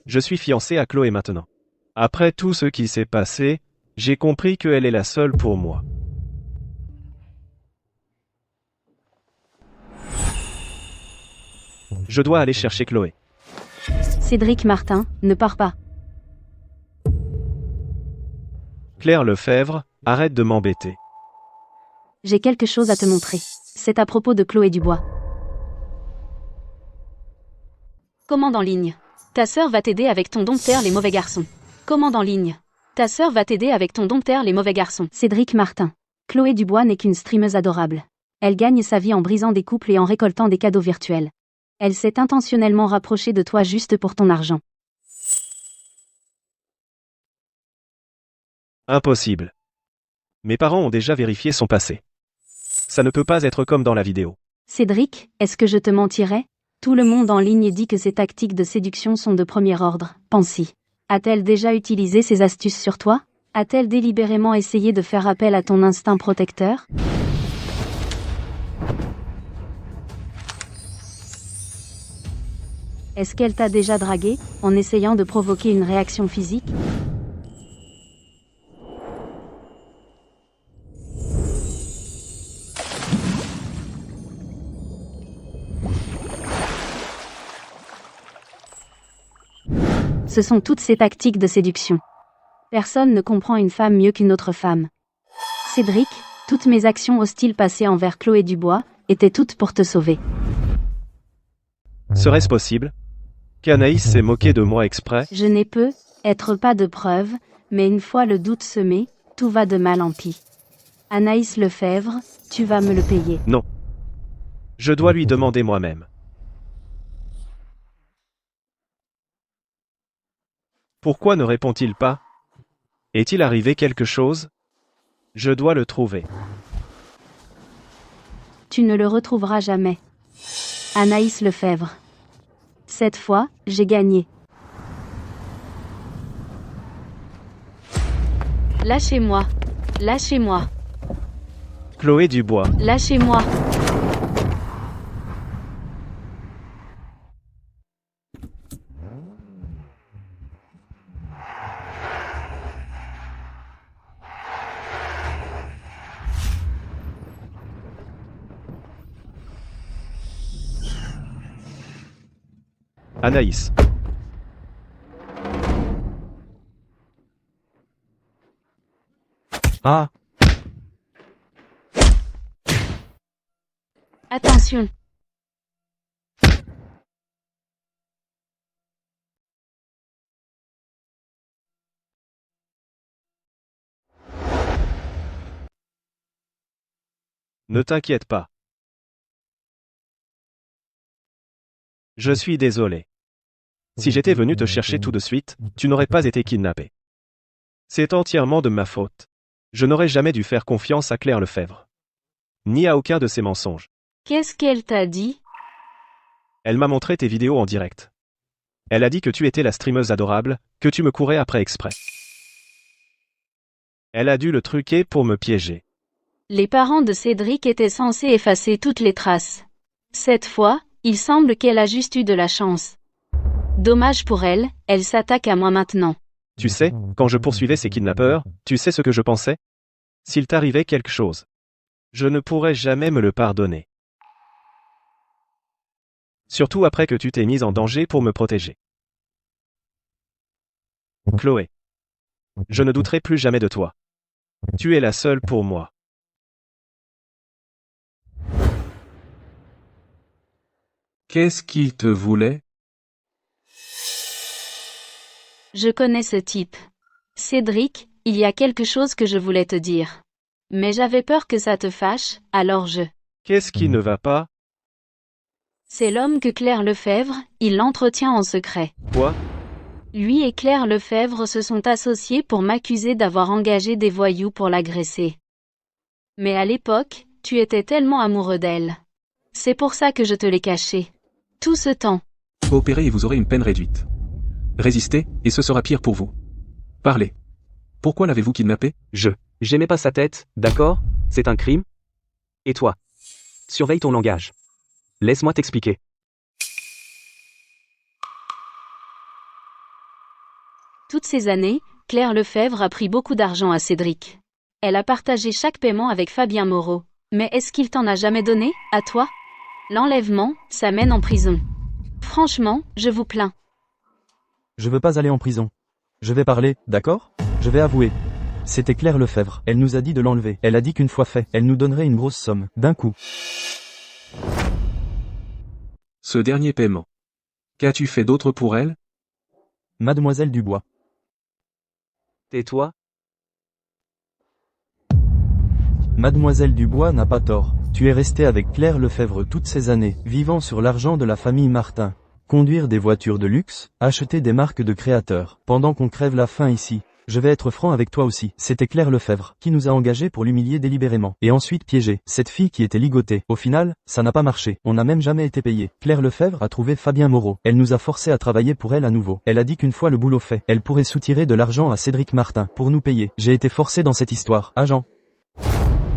Je suis fiancé à Chloé maintenant. Après tout ce qui s'est passé, j'ai compris qu'elle est la seule pour moi. Je dois aller chercher Chloé. Cédric Martin, ne pars pas. Claire Lefebvre, arrête de m'embêter. J'ai quelque chose à te montrer. C'est à propos de Chloé Dubois. Commande en ligne. Ta sœur va t'aider avec ton dompteur les mauvais garçons. Commande en ligne. Ta sœur va t'aider avec ton dompteur les mauvais garçons. Cédric Martin. Chloé Dubois n'est qu'une streameuse adorable. Elle gagne sa vie en brisant des couples et en récoltant des cadeaux virtuels. Elle s'est intentionnellement rapprochée de toi juste pour ton argent. Impossible. Mes parents ont déjà vérifié son passé. Ça ne peut pas être comme dans la vidéo. Cédric, est-ce que je te mentirais? Tout le monde en ligne dit que ces tactiques de séduction sont de premier ordre. Pense-y. A-t-elle déjà utilisé ces astuces sur toi? A-t-elle délibérément essayé de faire appel à ton instinct protecteur? Est-ce qu'elle t'a déjà dragué, en essayant de provoquer une réaction physique? Ce sont toutes ces tactiques de séduction. Personne ne comprend une femme mieux qu'une autre femme. Cédric, toutes mes actions hostiles passées envers Chloé Dubois, étaient toutes pour te sauver. Serait-ce possible qu'Anaïs s'est moquée de moi exprès? Je n'ai être pas de preuves, mais une fois le doute semé, tout va de mal en pis. Anaïs Lefebvre, tu vas me le payer. Non. Je dois lui demander moi-même. Pourquoi ne répond-il pas? Est-il arrivé quelque chose? Je dois le trouver. Tu ne le retrouveras jamais. Anaïs Lefebvre. Cette fois, j'ai gagné. Lâchez-moi. Lâchez-moi. Chloé Dubois. Lâchez-moi. Anaïs. Ah, Attention. Ne t'inquiète pas. Je suis désolé. Si j'étais venu te chercher tout de suite, tu n'aurais pas été kidnappé. C'est entièrement de ma faute. Je n'aurais jamais dû faire confiance à Claire Lefebvre. Ni à aucun de ses mensonges. Qu'est-ce qu'elle t'a dit? Elle m'a montré tes vidéos en direct. Elle a dit que tu étais la streameuse adorable, que tu me courais après exprès. Elle a dû le truquer pour me piéger. Les parents de Cédric étaient censés effacer toutes les traces. Cette fois, il semble qu'elle a juste eu de la chance. Dommage pour elle, elle s'attaque à moi maintenant. Tu sais, quand je poursuivais ces kidnappeurs, tu sais ce que je pensais? S'il t'arrivait quelque chose, je ne pourrais jamais me le pardonner. Surtout après que tu t'es mise en danger pour me protéger. Chloé. Je ne douterai plus jamais de toi. Tu es la seule pour moi. Qu'est-ce qu'il te voulait? Je connais ce type. Cédric, il y a quelque chose que je voulais te dire. Mais j'avais peur que ça te fâche, alors je... Qu'est-ce qui ne va pas? C'est l'homme que Claire Lefebvre, il l'entretient en secret. Quoi? Lui et Claire Lefebvre se sont associés pour m'accuser d'avoir engagé des voyous pour l'agresser. Mais à l'époque, tu étais tellement amoureux d'elle. C'est pour ça que je te l'ai caché. Tout ce temps. Coopérez et vous aurez une peine réduite. Résistez, et ce sera pire pour vous. Parlez. Pourquoi l'avez-vous kidnappé? J'aimais pas sa tête, d'accord? C'est un crime? Et toi? Surveille ton langage. Laisse-moi t'expliquer. Toutes ces années, Claire Lefebvre a pris beaucoup d'argent à Cédric. Elle a partagé chaque paiement avec Fabien Moreau. Mais est-ce qu'il t'en a jamais donné, à toi? L'enlèvement, ça mène en prison. Franchement, je vous plains. je veux pas aller en prison. Je vais parler, d'accord? Je vais avouer. C'était Claire Lefebvre. Elle nous a dit de l'enlever. Elle a dit qu'une fois fait, elle nous donnerait une grosse somme, d'un coup. Ce dernier paiement. Qu'as-tu fait d'autre pour elle? Mademoiselle Dubois. Tais-toi. Mademoiselle Dubois n'a pas tort. Tu es restée avec Claire Lefebvre toutes ces années, vivant sur l'argent de la famille Martin. Conduire des voitures de luxe, acheter des marques de créateurs. Pendant qu'on crève la faim ici. Je vais être franc avec toi aussi. C'était Claire Lefebvre, qui nous a engagés pour l'humilier délibérément. Et ensuite piéger cette fille qui était ligotée. Au final, ça n'a pas marché. On n'a même jamais été payé. Claire Lefebvre a trouvé Fabien Moreau. Elle nous a forcés à travailler pour elle à nouveau. Elle a dit qu'une fois le boulot fait, elle pourrait soutirer de l'argent à Cédric Martin, pour nous payer. J'ai été forcé dans cette histoire. Agent.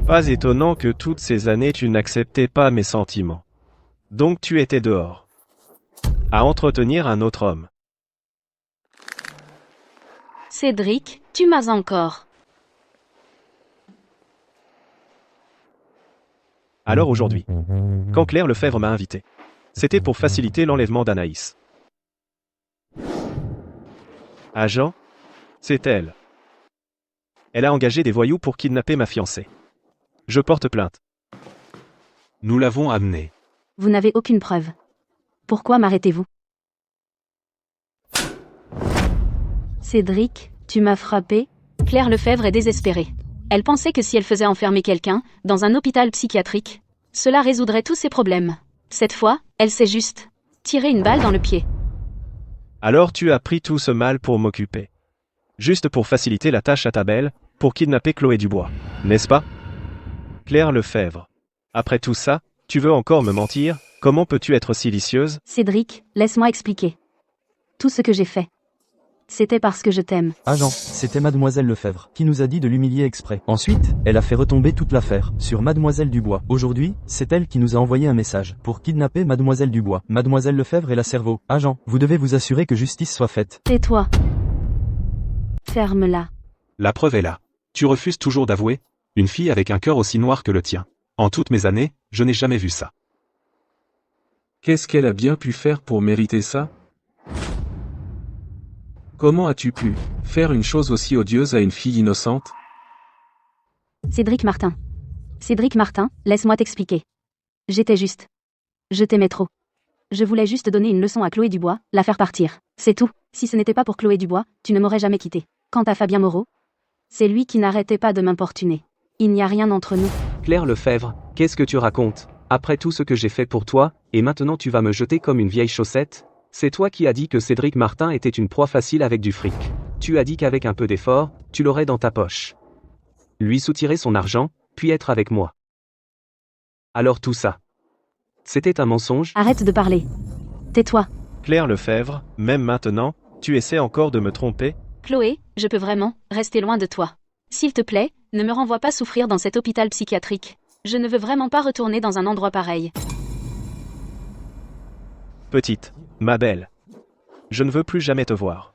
Pas étonnant que toutes ces années tu n'acceptais pas mes sentiments. Donc tu étais dehors. à entretenir un autre homme. Cédric, tu m'as encore. Alors aujourd'hui, quand Claire Lefebvre m'a invité, c'était pour faciliter l'enlèvement d'Anaïs. Agent, c'est elle. Elle a engagé des voyous pour kidnapper ma fiancée. Je porte plainte. Nous l'avons amenée. Vous n'avez aucune preuve. Pourquoi m'arrêtez-vous? Cédric, tu m'as frappé? Claire Lefebvre est désespérée. Elle pensait que si elle faisait enfermer quelqu'un, dans un hôpital psychiatrique, cela résoudrait tous ses problèmes. Cette fois, elle s'est juste tiré une balle dans le pied. Alors tu as pris tout ce mal pour m'occuper. Juste pour faciliter la tâche à ta belle, pour kidnapper Chloé Dubois, n'est-ce pas? Claire Lefebvre. Après tout ça, tu veux encore me mentir? Comment peux-tu être si vicieuse? Cédric, laisse-moi expliquer. Tout ce que j'ai fait. C'était parce que je t'aime. Agent, c'était Mademoiselle Lefebvre qui nous a dit de l'humilier exprès. Ensuite, elle a fait retomber toute l'affaire sur Mademoiselle Dubois. Aujourd'hui, c'est elle qui nous a envoyé un message pour kidnapper Mademoiselle Dubois. Mademoiselle Lefebvre est la cerveau. Agent, vous devez vous assurer que justice soit faite. Tais-toi. Ferme-la. La preuve est là. Tu refuses toujours d'avouer? Une fille avec un cœur aussi noir que le tien. En toutes mes années, je n'ai jamais vu ça. Qu'est-ce qu'elle a bien pu faire pour mériter ça? Comment as-tu pu faire une chose aussi odieuse à une fille innocente? Cédric Martin. Cédric Martin, laisse-moi t'expliquer. J'étais juste. Je t'aimais trop. Je voulais juste donner une leçon à Chloé Dubois, la faire partir. C'est tout. Si ce n'était pas pour Chloé Dubois, tu ne m'aurais jamais quitté. Quant à Fabien Moreau, c'est lui qui n'arrêtait pas de m'importuner. Il n'y a rien entre nous. Claire Lefebvre, qu'est-ce que tu racontes? Après tout ce que j'ai fait pour toi, et maintenant tu vas me jeter comme une vieille chaussette? C'est toi qui as dit que Cédric Martin était une proie facile avec du fric. Tu as dit qu'avec un peu d'effort, tu l'aurais dans ta poche. Lui soutirer son argent, puis être avec moi. Alors tout ça, c'était un mensonge? Arrête de parler. Tais-toi. Claire Lefebvre, même maintenant, tu essaies encore de me tromper? Chloé, je peux vraiment rester loin de toi. S'il te plaît, ne me renvoie pas souffrir dans cet hôpital psychiatrique. Je ne veux vraiment pas retourner dans un endroit pareil. Petite, ma belle. Je ne veux plus jamais te voir.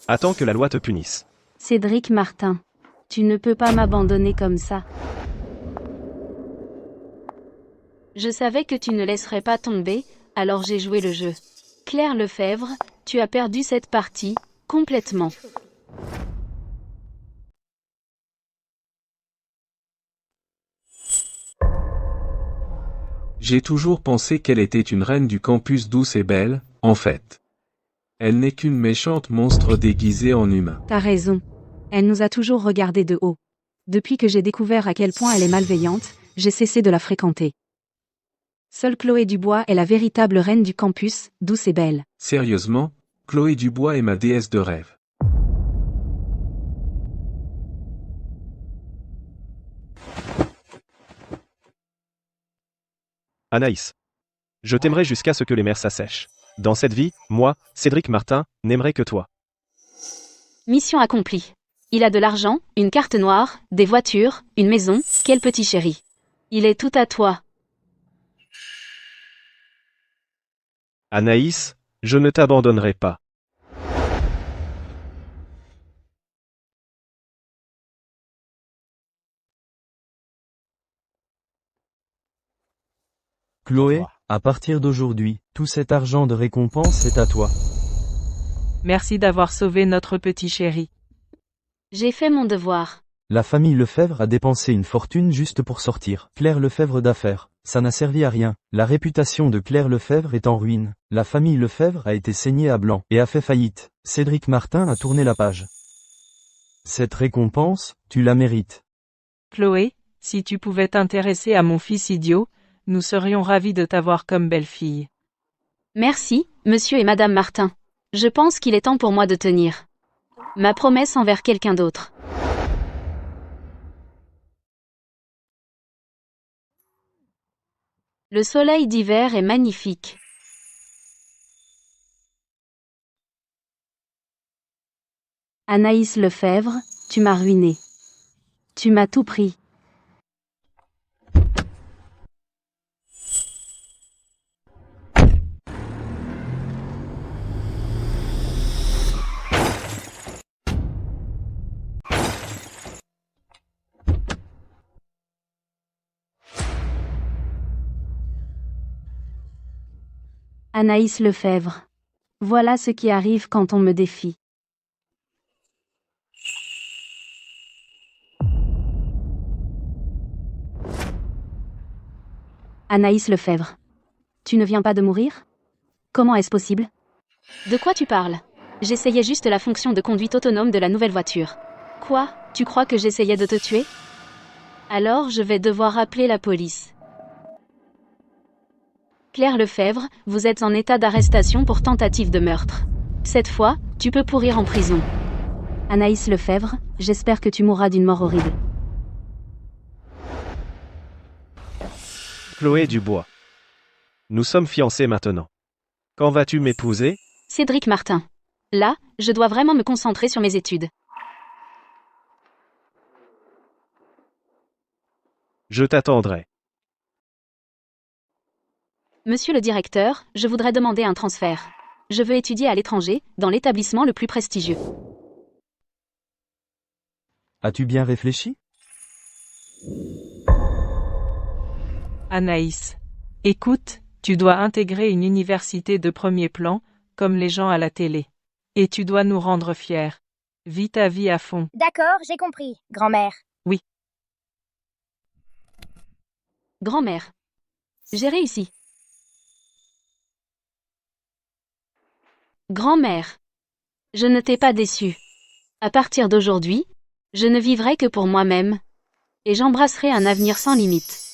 Attends que la loi te punisse. Cédric Martin. Tu ne peux pas m'abandonner comme ça. Je savais que tu ne laisserais pas tomber, alors j'ai joué le jeu. Claire Lefebvre, tu as perdu cette partie, complètement. J'ai toujours pensé qu'elle était une reine du campus douce et belle, en fait. Elle n'est qu'une méchante monstre déguisée en humain. T'as raison. Elle nous a toujours regardés de haut. Depuis que j'ai découvert à quel point elle est malveillante, j'ai cessé de la fréquenter. Seule Chloé Dubois est la véritable reine du campus, douce et belle. Sérieusement, Chloé Dubois est ma déesse de rêve. Anaïs. Je t'aimerai jusqu'à ce que les mers s'assèchent. Dans cette vie, moi, Cédric Martin, n'aimerai que toi. Mission accomplie. Il a de l'argent, une carte noire, des voitures, une maison, quel petit chéri. Il est tout à toi. Anaïs, je ne t'abandonnerai pas. Chloé, à partir d'aujourd'hui, tout cet argent de récompense est à toi. Merci d'avoir sauvé notre petit chéri. J'ai fait mon devoir. La famille Lefebvre a dépensé une fortune juste pour sortir Claire Lefebvre d'affaires. Ça n'a servi à rien. La réputation de Claire Lefebvre est en ruine. La famille Lefebvre a été saignée à blanc et a fait faillite. Cédric Martin a tourné la page. Cette récompense, tu la mérites. Chloé, si tu pouvais t'intéresser à mon fils idiot, nous serions ravis de t'avoir comme belle-fille. Merci, monsieur et madame Martin. Je pense qu'il est temps pour moi de tenir ma promesse envers quelqu'un d'autre. Le soleil d'hiver est magnifique. Anaïs Lefebvre, tu m'as ruiné. Tu m'as tout pris. Anaïs Lefebvre. Voilà ce qui arrive quand on me défie. Anaïs Lefebvre. Tu ne viens pas de mourir? Comment est-ce possible? De quoi tu parles? J'essayais juste la fonction de conduite autonome de la nouvelle voiture. Quoi? Tu crois que j'essayais de te tuer? Alors je vais devoir appeler la police. Claire Lefebvre, vous êtes en état d'arrestation pour tentative de meurtre. Cette fois, tu peux pourrir en prison. Anaïs Lefebvre, j'espère que tu mourras d'une mort horrible. Chloé Dubois. Nous sommes fiancés maintenant. Quand vas-tu m'épouser? Cédric Martin. Là, je dois vraiment me concentrer sur mes études. Je t'attendrai. Monsieur le directeur, je voudrais demander un transfert. Je veux étudier à l'étranger, dans l'établissement le plus prestigieux. As-tu bien réfléchi? Anaïs. Écoute, tu dois intégrer une université de premier plan, comme les gens à la télé. Et tu dois nous rendre fiers. Vis ta vie à fond. D'accord, j'ai compris, grand-mère. Oui. Grand-mère. J'ai réussi. Grand-mère. Je ne t'ai pas déçue. À partir d'aujourd'hui, je ne vivrai que pour moi-même. Et j'embrasserai un avenir sans limite.